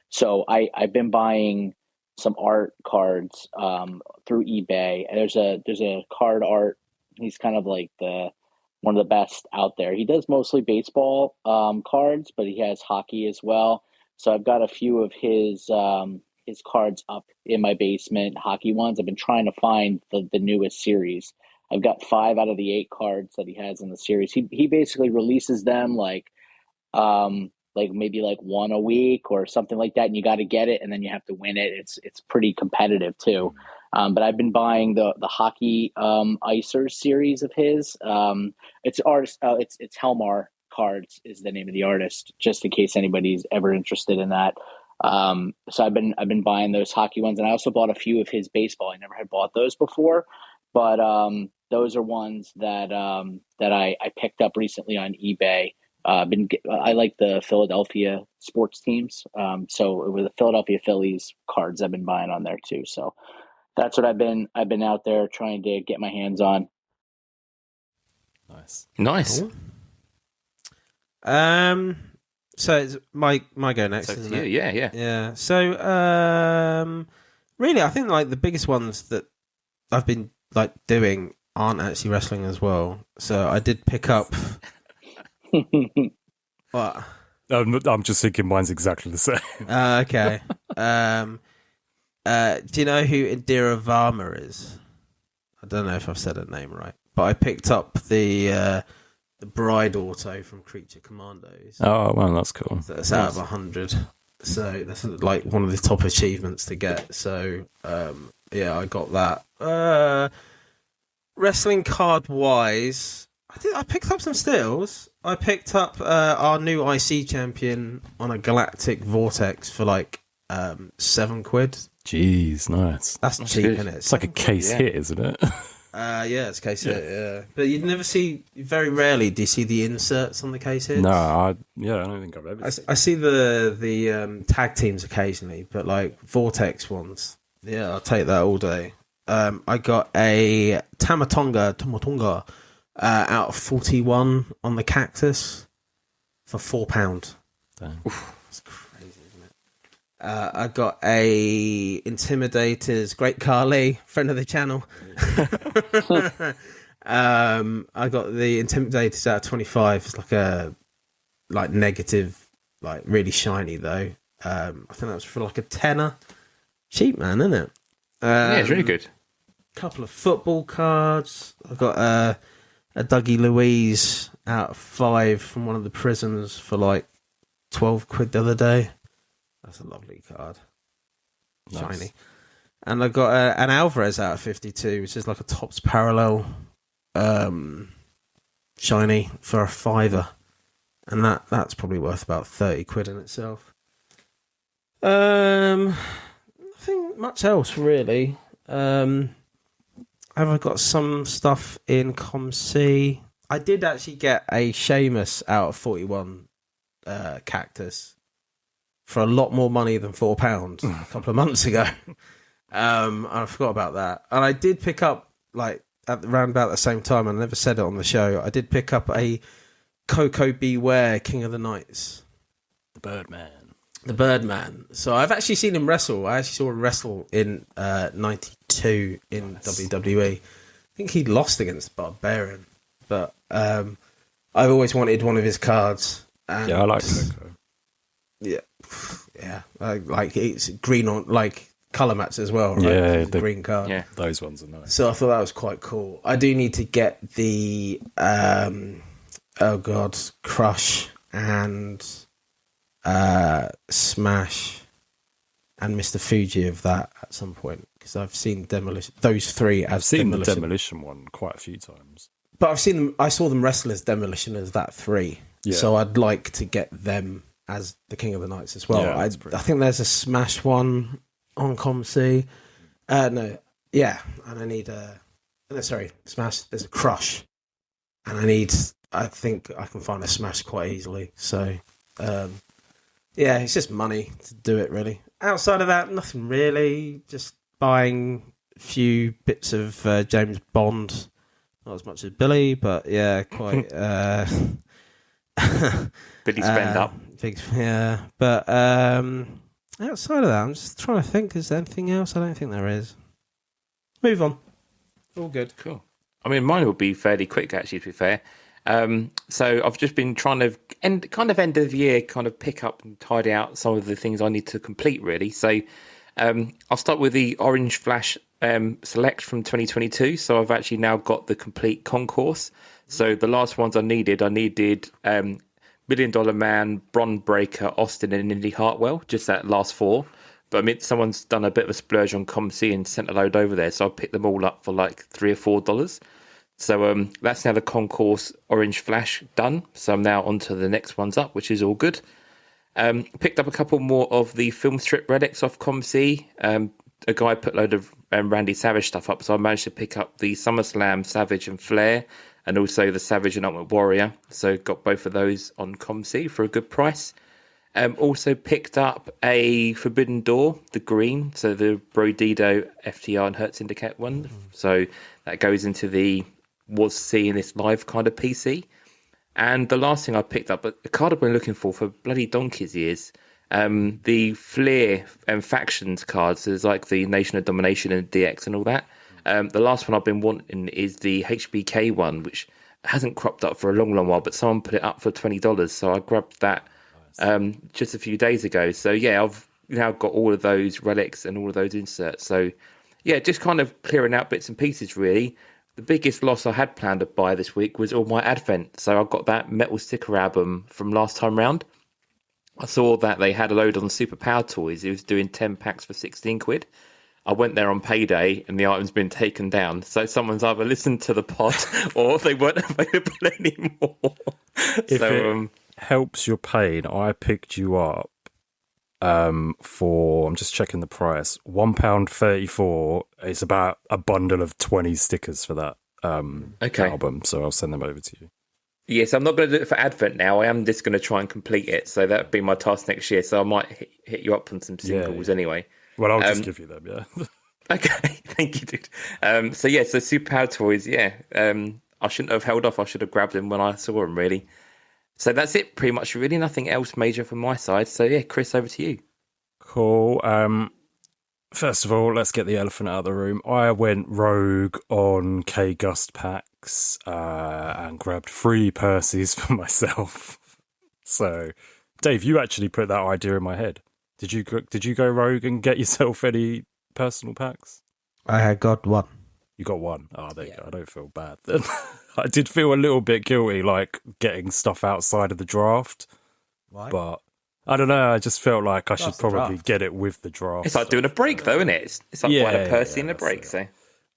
So I've been buying some art cards through eBay. There's a card art. He's kind of like one of the best out there. He does mostly baseball cards, but he has hockey as well. So I've got a few of his cards up in my basement, hockey ones. I've been trying to find the newest series. I've got 5 out of the 8 cards that he has in the series. He basically releases them like maybe like one a week or something like that, and you got to get it, and then you have to win it. It's pretty competitive too. But I've been buying the hockey Icers series of his. It's artist. It's Helmar Cards is the name of the artist. Just in case anybody's ever interested in that. So I've been buying those hockey ones, and I also bought a few of his baseball. I never had bought those before, but those are ones that that I picked up recently on eBay. I like the Philadelphia sports teams, so it was the Philadelphia Phillies cards I've been buying on there too. So that's what I've been out there trying to get my hands on. Nice. Cool. So it's my go next, isn't it? Yeah. So really, I think like the biggest ones that I've been like doing aren't actually wrestling as well. So I did pick up. What? I'm just thinking mine's exactly the same. Okay. Do you know who Indira Varma is? I don't know if I've said her name right, but I picked up the Bride Auto from Creature Commandos. Oh, well, that's cool. That's out of 100. So that's like one of the top achievements to get. So yeah, I got that. Wrestling card wise, I picked up some steals. I picked up our new IC champion on a Galactic Vortex for like £7. Jeez, nice. That's cheap, isn't it? It's like a case hit, isn't it? Yeah, it's case hit, yeah. But you'd never see, very rarely do you see the inserts on the case hits. No, I don't think I've ever I see the tag teams occasionally, but like Vortex ones, yeah, I'll take that all day. I got a Tamatonga out of 41 on the Cactus for £4. Damn. That's crazy, isn't it? I got a Intimidators Great Carly, friend of the channel. I got the Intimidators out of 25. It's like a negative, like really shiny though. I think that was for like a tenner. Cheap, man, isn't it? Yeah, it's really good. Couple of football cards. I got a Dougie Louise out of 5 from one of the prisons for like £12 the other day. That's a lovely card. Nice. Shiny. And I got an Alvarez out of 52, which is like a Topps Parallel shiny for a £5. And that's probably worth about £30 in itself. Nothing much else really. Have I got some stuff in ComC? I did actually get a Sheamus out of 41 Cactus for a lot more money than £4 a couple of months ago. I forgot about that. And I did pick up, like, around about the same time, and I never said it on the show, I did pick up a Coco Beware King of the Knights. The Birdman. So I've actually seen him wrestle. I actually saw him wrestle in 92 in WWE. I think he lost against Barbarian. But I've always wanted one of his cards. And yeah, I like Coco. Yeah. Like it's green on, like colour match as well, right? Yeah, the green card. Yeah, those ones are nice. So I thought that was quite cool. I do need to get the Crush and Smash and Mr. Fuji of that at some point, because I've seen Demolition. Those three as I've seen Demolition. the Demolition one quite a few times. But I've seen them. I saw them wrestle as Demolition as that 3. Yeah. So I'd like to get them as the King of the Knights as well. Yeah, I think there's a Smash one on ComC. No, yeah, and I need Smash. There's a Crush, and I think I can find a Smash quite easily. So, yeah, it's just money to do it, really. Outside of that, nothing really. Just buying a few bits of James Bond. Not as much as Billy, but yeah, quite. Billy spend up. Yeah, but outside of that, I'm just trying to think. Is there anything else? I don't think there is. Move on. All good. Cool. I mean, mine will be fairly quick, actually, to be fair. So I've just been trying to end of the year, kind of pick up and tidy out some of the things I need to complete, really. So I'll start with the Orange Flash Select from 2022. So I've actually now got the complete concourse. So the last ones I needed $1 Million Man, Bron Breaker, Austin, and Indy Hartwell, just that last 4. But I mean, someone's done a bit of a splurge on ComC and sent a load over there, so I picked them all up for like $3 or $4. So that's now the concourse Orange Flash done. So I'm now on to the next ones up, which is all good. Picked up a couple more of the film strip relics off ComC. A guy put a load of Randy Savage stuff up, so I managed to pick up the SummerSlam Savage and Flair, and also the Savage and Ultimate Warrior. So got both of those on ComC for a good price. Also picked up a Forbidden Door, the green, so the Brodido, FTR and Hertz Syndicate one. So that goes into the was seeing this live kind of PC. And the last thing I picked up, a card I've been looking for bloody donkey's years, the Flair and Factions cards. There's like the Nation of Domination and DX and all that. The last one I've been wanting is the HBK one, which hasn't cropped up for a long, long while, but someone put it up for $20. So I grabbed that just a few days ago. So yeah, I've now got all of those relics and all of those inserts. So yeah, just kind of clearing out bits and pieces really. The biggest loss I had planned to buy this week was all my Advent. So I got that metal sticker album from last time round. I saw that they had a load on Super Power Toys. It was doing 10 packs for 16 quid. I went there on payday and the item's been taken down. So someone's either listened to the pod or they weren't available anymore. If it helps your pain, I picked you up for, I'm just checking the price, £1.34. It's about a bundle of 20 stickers for that album. So I'll send them over to you. Yes, I'm not going to do it for Advent now. I am just going to try and complete it. So that'll be my task next year. So I might hit you up on some singles anyway. Well, I'll just give you them, yeah. Okay, thank you, dude. So Super Power Toys, I shouldn't have held off. I should have grabbed them when I saw them, really. So that's it, pretty much. Really nothing else major from my side. So yeah, Chris, over to you. Cool. First of all, let's get the elephant out of the room. I went rogue on KGUST packs and grabbed 3 Percys for myself. So, Dave, you actually put that idea in my head. Did you go rogue and get yourself any personal packs? I had got one. You got one. Oh, there you go. I don't feel bad then. I did feel a little bit guilty, like getting stuff outside of the draft. Why? But I don't know. I just felt like I should probably get it with the draft. It's like doing a break, though, isn't it? It's like buying a Percy in a break. So,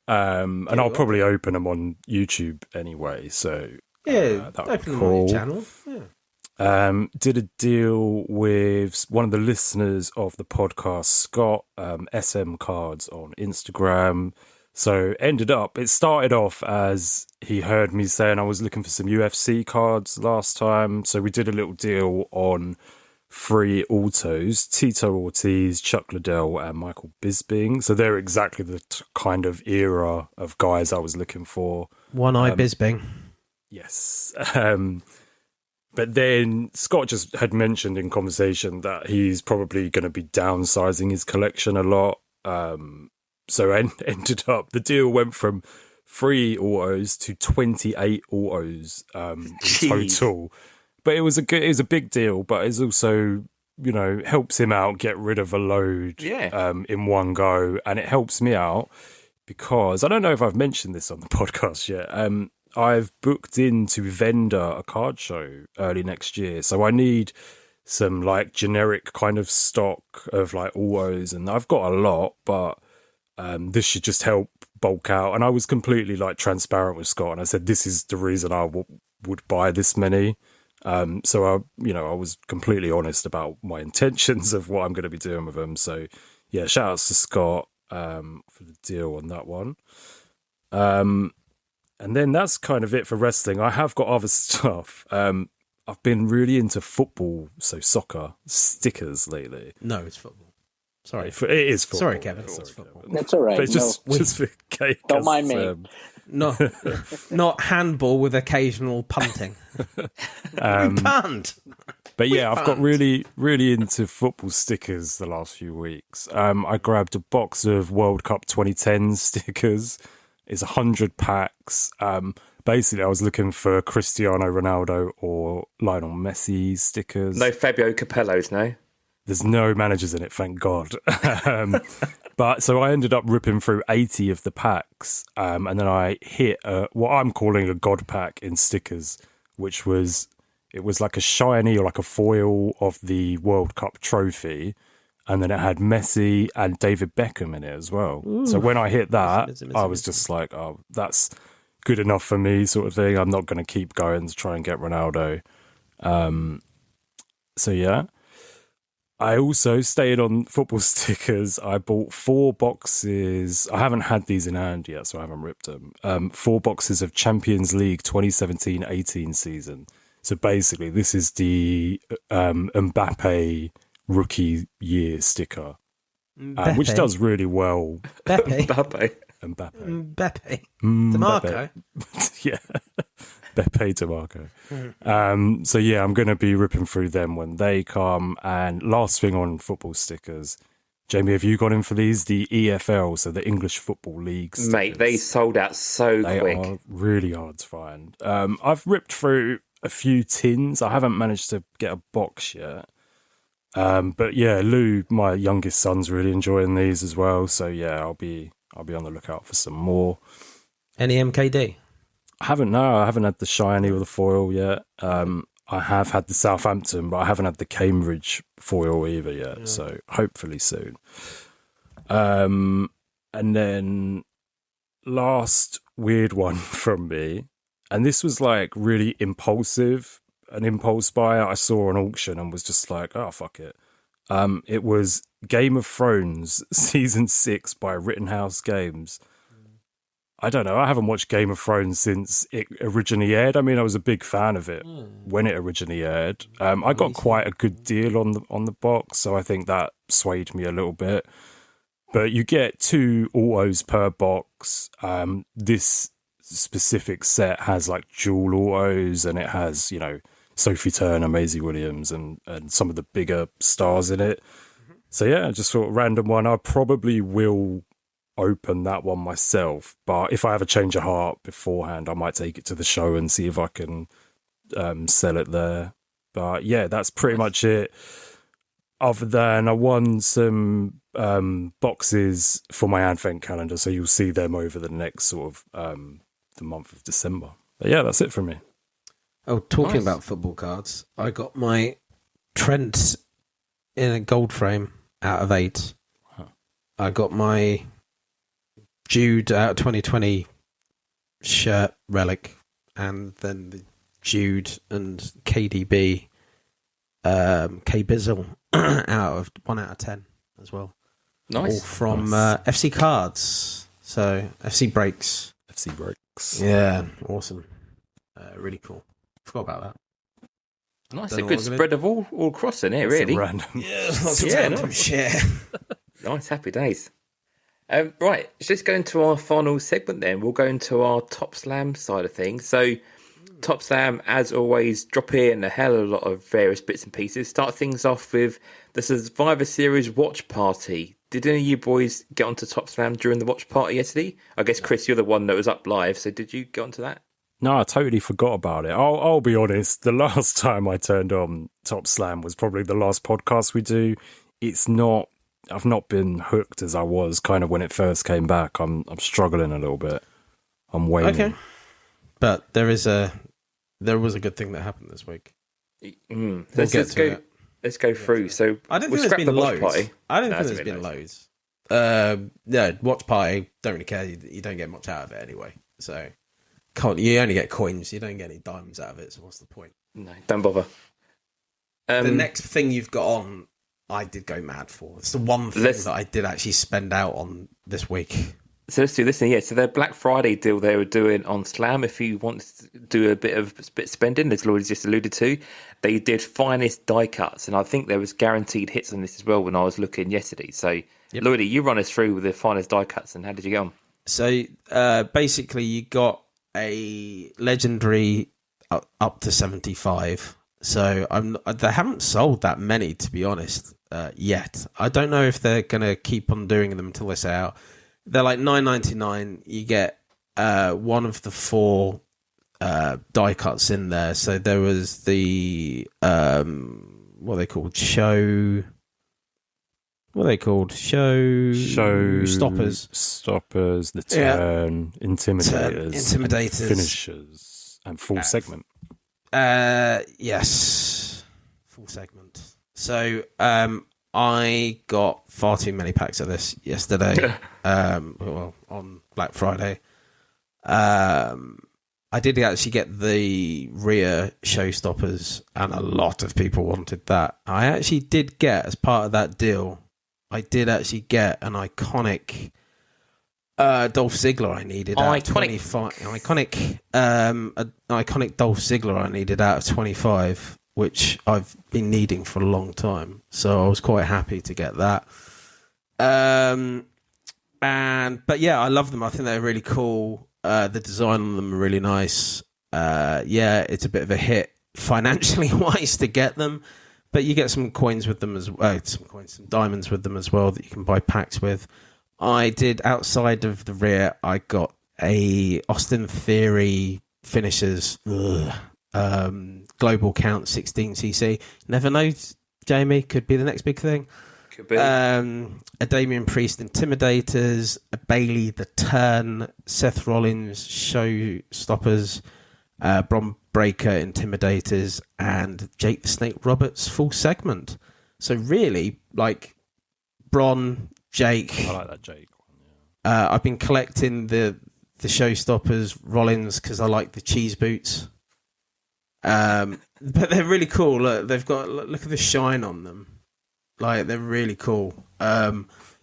and I'll probably open them on YouTube anyway. So that would be cool. Channel. Yeah. Did a deal with one of the listeners of the podcast, Scott, SM Cards on Instagram. So it started off as he heard me saying I was looking for some UFC cards last time. So we did a little deal on 3 autos, Tito Ortiz, Chuck Liddell and Michael Bisping. So they're exactly the kind of era of guys I was looking for. One-Eye Bisping. Yes. But then Scott just had mentioned in conversation that he's probably going to be downsizing his collection a lot. So ended up, the deal went from 3 autos to 28 autos in total. But it was a big deal, but it's also, helps him out get rid of a load in one go. And it helps me out because, I don't know if I've mentioned this on the podcast yet, I've booked into Vendor a card show early next year. So I need some like generic kind of stock of like autos, and I've got a lot, but this should just help bulk out. And I was completely like transparent with Scott, and I said this is the reason I would buy this many. So I was completely honest about my intentions of what I'm going to be doing with them. So yeah, shout outs to Scott for the deal on that one. And then that's kind of it for wrestling. I have got other stuff. I've been really into football, so soccer stickers lately. No, it's football. Sorry. It is football. Sorry, Kevin. It's football. That's all right. But just for don't mind me. Not handball with occasional punting. We punt. But yeah, I've got really, really into football stickers the last few weeks. I grabbed a box of World Cup 2010 stickers. It's 100 packs. Basically, I was looking for Cristiano Ronaldo or Lionel Messi stickers. No Fabio Capellos, no? There's no managers in it, thank God. But so I ended up ripping through 80 of the packs. And then I hit what I'm calling a God pack in stickers, which was like a shiny or like a foil of the World Cup trophy. And then it had Messi and David Beckham in it as well. Ooh. So when I hit that, I was just like, oh, that's good enough for me sort of thing. I'm not going to keep going to try and get Ronaldo. So yeah. I also stayed on football stickers. I bought 4 boxes. I haven't had these in hand yet, so I haven't ripped them. 4 boxes of Champions League 2017-18 season. So basically, this is the Mbappe rookie year sticker, which does really well. Beppe. Mbappe. DeMarco. Yeah. Beppe DeMarco. So yeah, I'm going to be ripping through them when they come. And last thing on football stickers, Jamie, have you gone in for these? The EFL, so the English Football League stickers. Mate, they sold out so quick. They are really hard to find. I've ripped through a few tins. I haven't managed to get a box yet. But yeah, Lou, my youngest son's really enjoying these as well. So yeah, I'll be on the lookout for some more. Any MKD? I haven't had the shiny or the foil yet. I have had the Southampton, but I haven't had the Cambridge foil either yet. So hopefully soon. And then last weird one from me, and this was like really impulsive, an impulse buy I saw on auction and was just like, oh, fuck it. It was Game of Thrones Season 6 by Rittenhouse Games. I don't know. I haven't watched Game of Thrones since it originally aired. I mean, I was a big fan of it when it originally aired. I got quite a good deal on the box, so I think that swayed me a little bit. But you get 2 autos per box. This specific set has like dual autos, and it has, you know, Sophie Turner, Maisie Williams, and some of the bigger stars in it. So yeah, just sort of random one. I probably will open that one myself, but if I have a change of heart beforehand, I might take it to the show and see if I can sell it there. But yeah, that's pretty much it. Other than I won some boxes for my advent calendar, so you'll see them over the next sort of the month of December. But yeah, that's it from me. Oh, talking about football cards, I got my Trent in a gold frame out of 8. I got my Jude out of 2020 shirt relic, and then the Jude and KDB K Bizzle out of 1 out of 10 as well. Nice. All from FC Cards. So FC Breaks. FC Breaks. Yeah, awesome. Really cool. Forgot about that. Nice. A good spread of all across in it, really. Random. Yeah, lots of random shit. Nice, happy days. Right, let's just go into our final segment then. We'll go into our Top Slam side of things. So, Top Slam, as always, drop in a hell of a lot of various bits and pieces. Start things off with the Survivor Series watch party. Did any of you boys get onto Top Slam during the watch party yesterday? I guess, Chris, you're the one that was up live, so did you get onto that? No, I totally forgot about it. I'll be honest, the last time I turned on Top Slam was probably the last podcast we do. I've not been hooked as I was kind of when it first came back. I'm struggling a little bit. I'm waiting. Okay. But there was a good thing that happened this week. Let's go through. So I don't think there's been loads. I don't think there's been loads. Yeah, watch party. Don't really care. You don't get much out of it anyway. So you only get coins. You don't get any diamonds out of it. So what's the point? No, don't bother. The next thing you've got on, I did go mad for. It's the one thing that I did actually spend out on this week. So let's do this thing. Yeah, so their Black Friday deal they were doing on Slam, if you want to do a bit of spending, as Lloyd just alluded to, they did finest die cuts, and I think there was guaranteed hits on this as well when I was looking yesterday. So, yep. Lloydie, you run us through with the finest die cuts, and how did you get on? So basically, you got a legendary up to 75. So they haven't sold that many, to be honest, yet. I don't know if they're going to keep on doing them until they say out. They're like $9.99. You get one of the 4 die cuts in there. So there was the what are they called? Show stoppers, the turn, intimidators, finishers, and full segment. Yes, full segment. So I got far too many packs of this yesterday. On Black Friday. I did actually get the rear showstoppers, and a lot of people wanted that. I actually did get, as part of that deal, I did actually get an iconic Dolph Ziggler I needed out of 25. Iconic Dolph Ziggler I needed out of 25, which I've been needing for a long time. So I was quite happy to get that. But yeah, I love them. I think they're really cool. The design on them are really nice. Yeah, it's a bit of a hit financially wise to get them, but you get some coins with them as well. Some diamonds with them as well that you can buy packs with. I did, outside of the rear, I got a Austin Theory finishers global count 16cc. Never know, Jamie, could be the next big thing. Could be. A Damian Priest Intimidators, a Bailey The Turn, Seth Rollins Showstoppers, Bron Breakker Intimidators, and Jake the Snake Roberts full segment. So really, like, Bron, Jake. I like that Jake one. Yeah. I've been collecting the Showstoppers Rollins because I like the cheese boots. But they're really cool. Look at the shine on them. Like, they're really cool.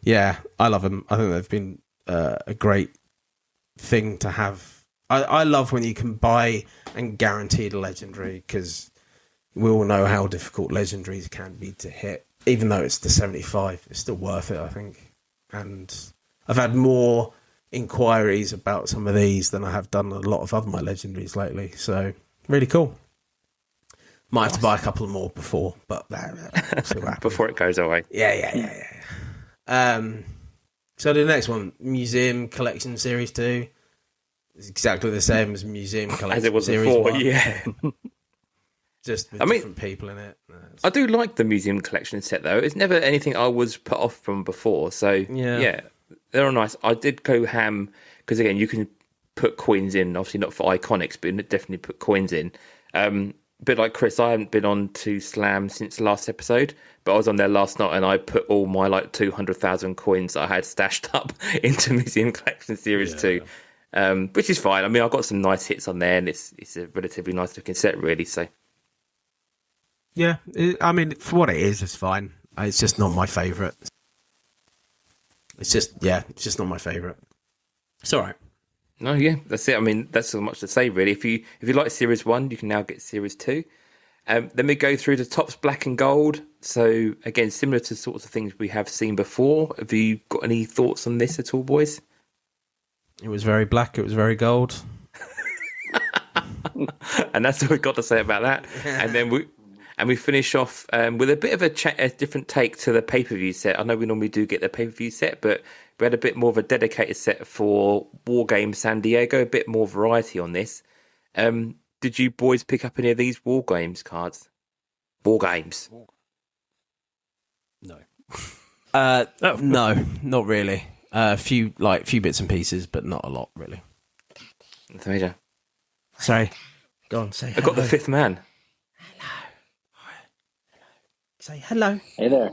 Yeah, I love them. I think they've been a great thing to have. I love when you can buy and guarantee the legendary, because we all know how difficult legendaries can be to hit. Even though it's the 75, it's still worth it, I think. And I've had more inquiries about some of these than I have done a lot of other my legendaries lately. So, really cool. Might have to buy a couple more before, but we'll see what happens. Before it goes away. Yeah. So the next one, Museum Collection Series 2. It's exactly the same as Museum Collection As it was Series before, 1. yeah. Just with different people in it. I do like the Museum Collection set, though. It's never anything I was put off from before. So, yeah, they're all nice. I did go ham, because, again, you can put coins in, obviously not for Iconics, but definitely put coins in. A bit like Chris, I haven't been on to Slam since the last episode, but I was on there last night and I put all my 200,000 coins that I had stashed up into Museum Collection Series 2, which is fine. I mean, I've got some nice hits on there, and it's a relatively nice looking set, really. So, yeah, I mean, for what it is, it's fine. It's just not my favourite. It's just not my favourite. It's all right. No, yeah, that's it. I mean, that's so much to say, really. If you like Series 1, you can now get Series 2. Then we go through the Topps Black and Gold. So, again, similar to sorts of things we have seen before. Have you got any thoughts on this at all, boys? It was very black. It was very gold. And that's all we've got to say about that. And then we finish off with a bit of a different take to the pay-per-view set. I know we normally do get the pay-per-view set, but we had a bit more of a dedicated set for War Games San Diego, a bit more variety on this. Did you boys pick up any of these War Games cards? War Games? No. No, not really. A few bits and pieces, but not a lot, really. Sorry. Go on, say hello. I got the fifth man. Say hello. Hey there.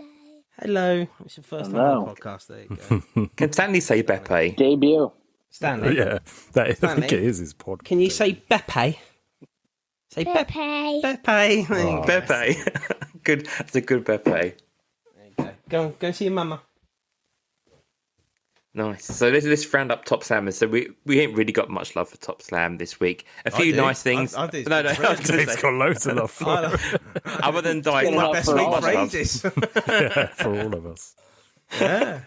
Hello. It's your first time on the podcast. There you go. Can Stanley say Beppe? Debut. Stanley. Yeah, I Stanley, think it is his pod. Can you say Beppe? Say Beppe. Beppe. Oh. Beppe. Good. That's a good Beppe. There you go. Go and see your mama. Nice. So let's round up Top Slam. So we ain't really got much love for Top Slam this week. A few nice things. I do. No. I was gonna Dave's say, got loads of love for it. other than die Getting cuts, up Best for not week much love. phrases. Yeah, for all of us. Yeah.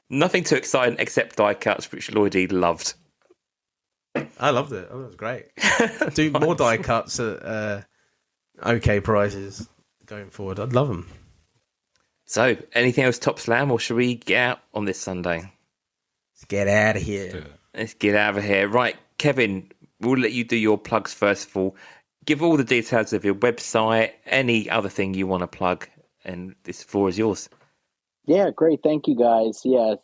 Nothing too exciting except die cuts, which Lloydie loved. I loved it. Oh, it was great. Do more die cuts at okay prices going forward. I'd love them. So, anything else Top Slam, or should we get out on this Sunday? Let's get out of here. Let's get out of here. Right, Kevin, we'll let you do your plugs first of all. Give all the details of your website, any other thing you want to plug, and this floor is yours. Yeah, great. Thank you, guys. Yeah,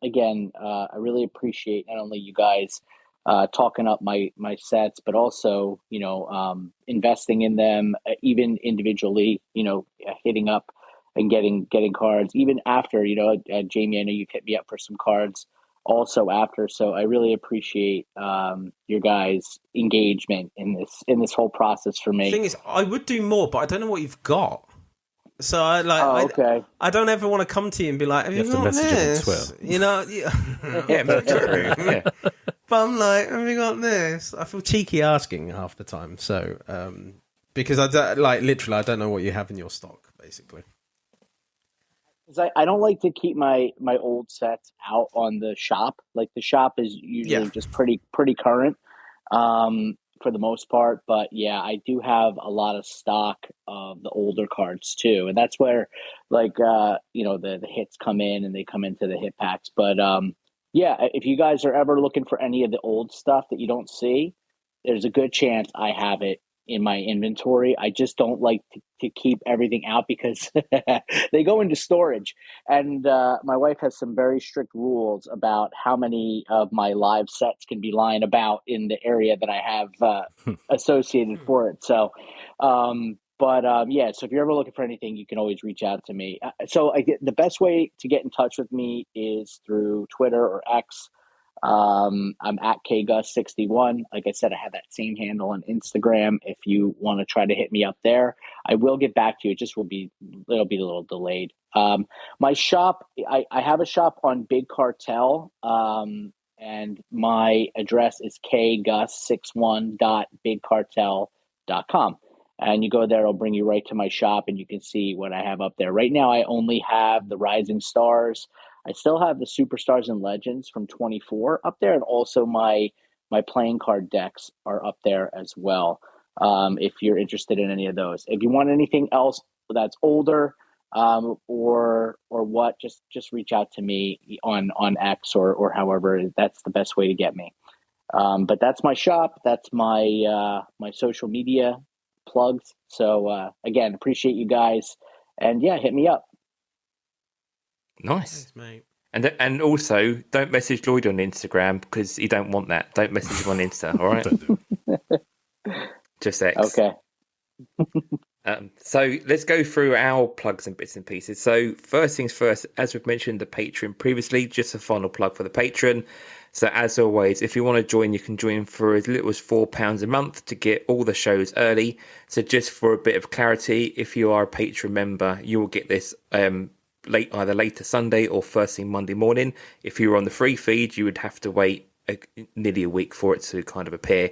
again, I really appreciate not only you guys talking up my sets, but also, investing in them, even individually, hitting up and getting cards, even after, Jamie, I know you hit me up for some cards also after. So I really appreciate your guys' engagement in this whole process for me. The thing is, I would do more, but I don't know what you've got. So okay. I don't ever want to come to you and be like, have you got this? You know, Yeah. But I'm like, have you got this? I feel cheeky asking half the time. So because I don't know what you have in your stock, basically. I don't like to keep my old sets out on the shop. Like the shop is usually just pretty current for the most part. But yeah, I do have a lot of stock of the older cards too, and that's where the hits come in, and they come into the hit packs. But yeah, if you guys are ever looking for any of the old stuff that you don't see, there's a good chance I have it in my inventory. I just don't like to keep everything out because they go into storage. And my wife has some very strict rules about how many of my live sets can be lying about in the area that I have associated for it. So, so if you're ever looking for anything, you can always reach out to me. The best way to get in touch with me is through Twitter or X. I'm at KGUST61. Like I said, I have that same handle on Instagram. If you want to try to hit me up there, I will get back to you. It'll be a little delayed. My shop, I have a shop on Big Cartel, and my address is kgus61.bigcartel.com. And you go there, it'll bring you right to my shop, and you can see what I have up there. Right now, I only have the Rising Stars. I still have the Superstars and Legends from 24 up there, and also my playing card decks are up there as well. If you're interested in any of those, if you want anything else that's older or what, just reach out to me on X or however. That's the best way to get me. But that's my shop. That's my my social media plugs. So again, appreciate you guys, and yeah, hit me up. Nice. Thanks, mate. And also, don't message Lloyd on Instagram because you don't want that. Don't message him on Insta, all right? Just X. Okay. So let's go through our plugs and bits and pieces. So first things first, as we've mentioned, the Patreon previously, just a final plug for the Patreon. So as always, if you want to join, you can join for as little as £4 a month to get all the shows early. So just for a bit of clarity, if you are a Patreon member, you will get this either later Sunday or first thing Monday morning. If you were on the free feed, you would have to wait nearly a week for it to kind of appear.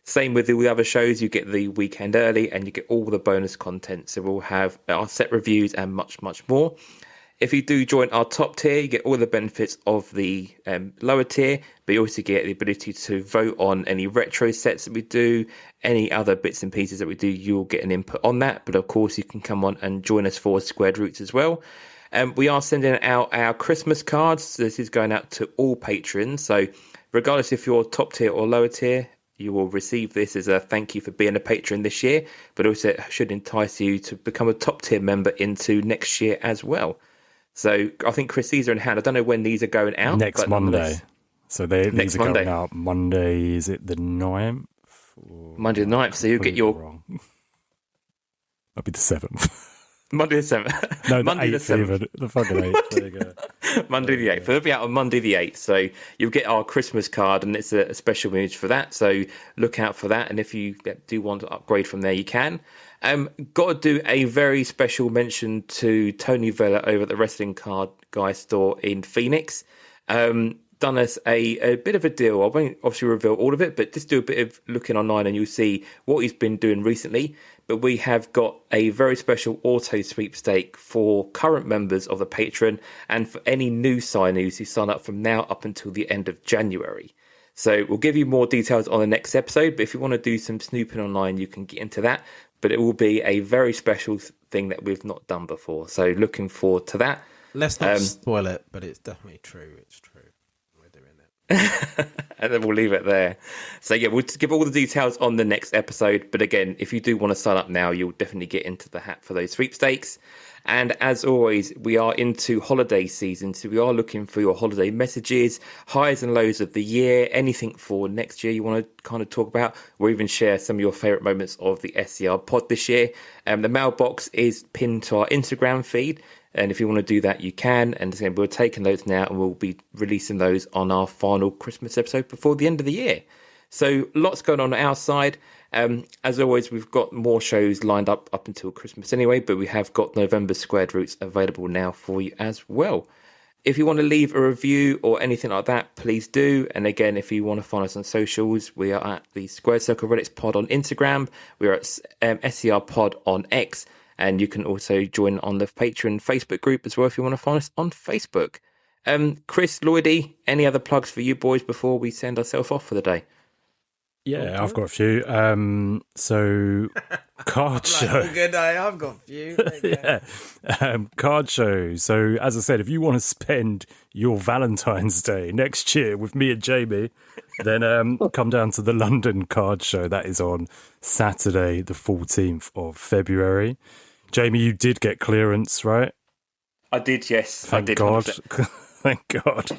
Same with the other shows, you get the weekend early and you get all the bonus content. So we'll have our set reviews and much, much more. If you do join our top tier, you get all the benefits of the lower tier, but you also get the ability to vote on any retro sets that we do, any other bits and pieces that we do, you'll get an input on that. But of course, you can come on and join us for Squared Roots as well. We are sending out our Christmas cards. This is going out to all patrons. So regardless if you're top tier or lower tier, you will receive this as a thank you for being a patron this year, but also it should entice you to become a top tier member into next year as well. So I think, Chris, these are in hand. I don't know when these are going out. Next Monday. So these are going out Monday, is it the 9th? Monday the 9th, so you'll get your... Wrong. That'll be the 7th. Monday the 7th. No, Monday the 8th even. The fucking 8th. There you go. Monday the 8th. So it'll be out on Monday the 8th. So you'll get our Christmas card, and it's a special image for that. So look out for that. And if you do want to upgrade from there, you can. Got to do a very special mention to Tony Vella over at the Wrestling Card Guy store in Phoenix. Done us a bit of a deal. I won't obviously reveal all of it, but just do a bit of looking online and you'll see what he's been doing recently. But we have got a very special auto sweepstake for current members of the Patreon and for any new signees who sign up from now up until the end of January. So we'll give you more details on the next episode, but if you want to do some snooping online, you can get into that. But it will be a very special thing that we've not done before. So looking forward to that. Let's not spoil it, but it's definitely true. It's true. We're doing it. And then we'll leave it there. So yeah, we'll give all the details on the next episode. But again, if you do want to sign up now, you'll definitely get into the hat for those sweepstakes. And as always, we are into holiday season, so we are looking for your holiday messages, highs and lows of the year, anything for next year you want to kind of talk about, or even share some of your favourite moments of the SCR pod this year. The mailbox is pinned to our Instagram feed, and if you want to do that, you can. And again, we're taking those now, and we'll be releasing those on our final Christmas episode before the end of the year. So lots going on our side. As always, we've got more shows lined up until Christmas anyway, but we have got November Squared Routes available now for you as well. If you want to leave a review or anything like that, please do. And again, if you want to find us on socials, we are at the Squared Circle Relics Pod on Instagram. We are at SCR Pod on X. And you can also join on the Patreon Facebook group as well if you want to find us on Facebook. Chris, Lloydie, any other plugs for you boys before we send ourselves off for the day? Yeah, I've got a few. So card show. Good day. I've got a few. Yeah. Card show. So as I said, if you want to spend your Valentine's Day next year with me and Jamie, then come down to the London card show. That is on Saturday, the 14th of February. Jamie, you did get clearance, right? I did, yes. Thank I did. God. Thank God.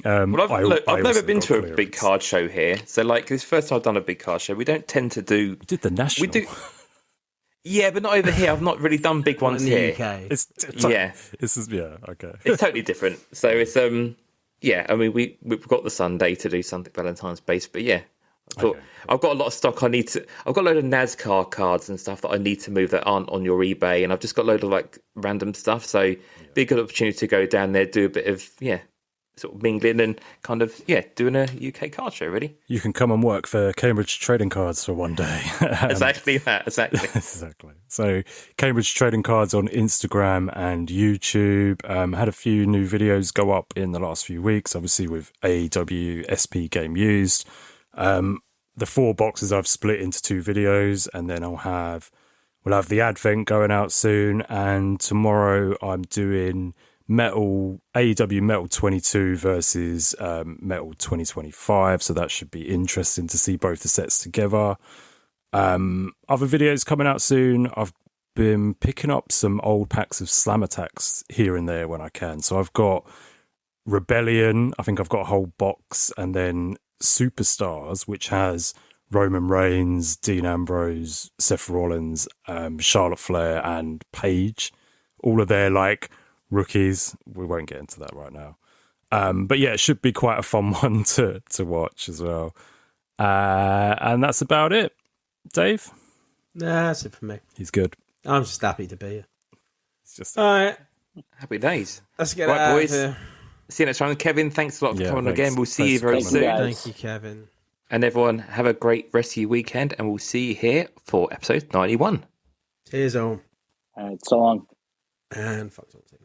Well, I've never been to a big card show here, so like this first time I've done a big card show. We don't tend to do. You did the national. We do. Yeah, but not over here. I've not really done big ones in the here. UK. It's Yeah, okay. it's totally different. So it's yeah. I mean, we've got the Sunday to do something Valentine's based, but yeah. I thought, I've got a lot of stock I need to. I've got a load of NASCAR cards and stuff that I need to move that aren't on your eBay, and I've just got a load of like random stuff. So be a good opportunity to go down there, do a bit of sort of mingling and kind of doing a UK card show. Really, you can come and work for Cambridge Trading Cards for one day. Exactly that. Exactly. Exactly. So Cambridge Trading Cards on Instagram and YouTube. Had a few new videos go up in the last few weeks. Obviously with AEW SP Game Used. The 4 boxes I've split into 2 videos, and then we'll have the Advent going out soon. And tomorrow I'm doing AEW Metal 22 versus Metal 2025. So that should be interesting to see both the sets together. Other videos coming out soon. I've been picking up some old packs of Slam Attacks here and there when I can. So I've got Rebellion. I think I've got a whole box, and then Superstars, which has Roman Reigns, Dean Ambrose, Seth Rollins, Charlotte Flair, and Paige. All of their like rookies. We won't get into that right now. But yeah, it should be quite a fun one to watch as well. And that's about it. Dave? Nah, that's it for me. He's good. I'm just happy to be here. It's just all right. Happy days. Let's get right, out boys. of here. See you next time. Kevin, thanks a lot for coming thanks. again. We'll see you Thanks for very coming. soon. Thanks. Thank you, Kevin. And everyone, have a great rest of your weekend, and we'll see you here for episode 91. Cheers, all. All right, so long. And fuck something.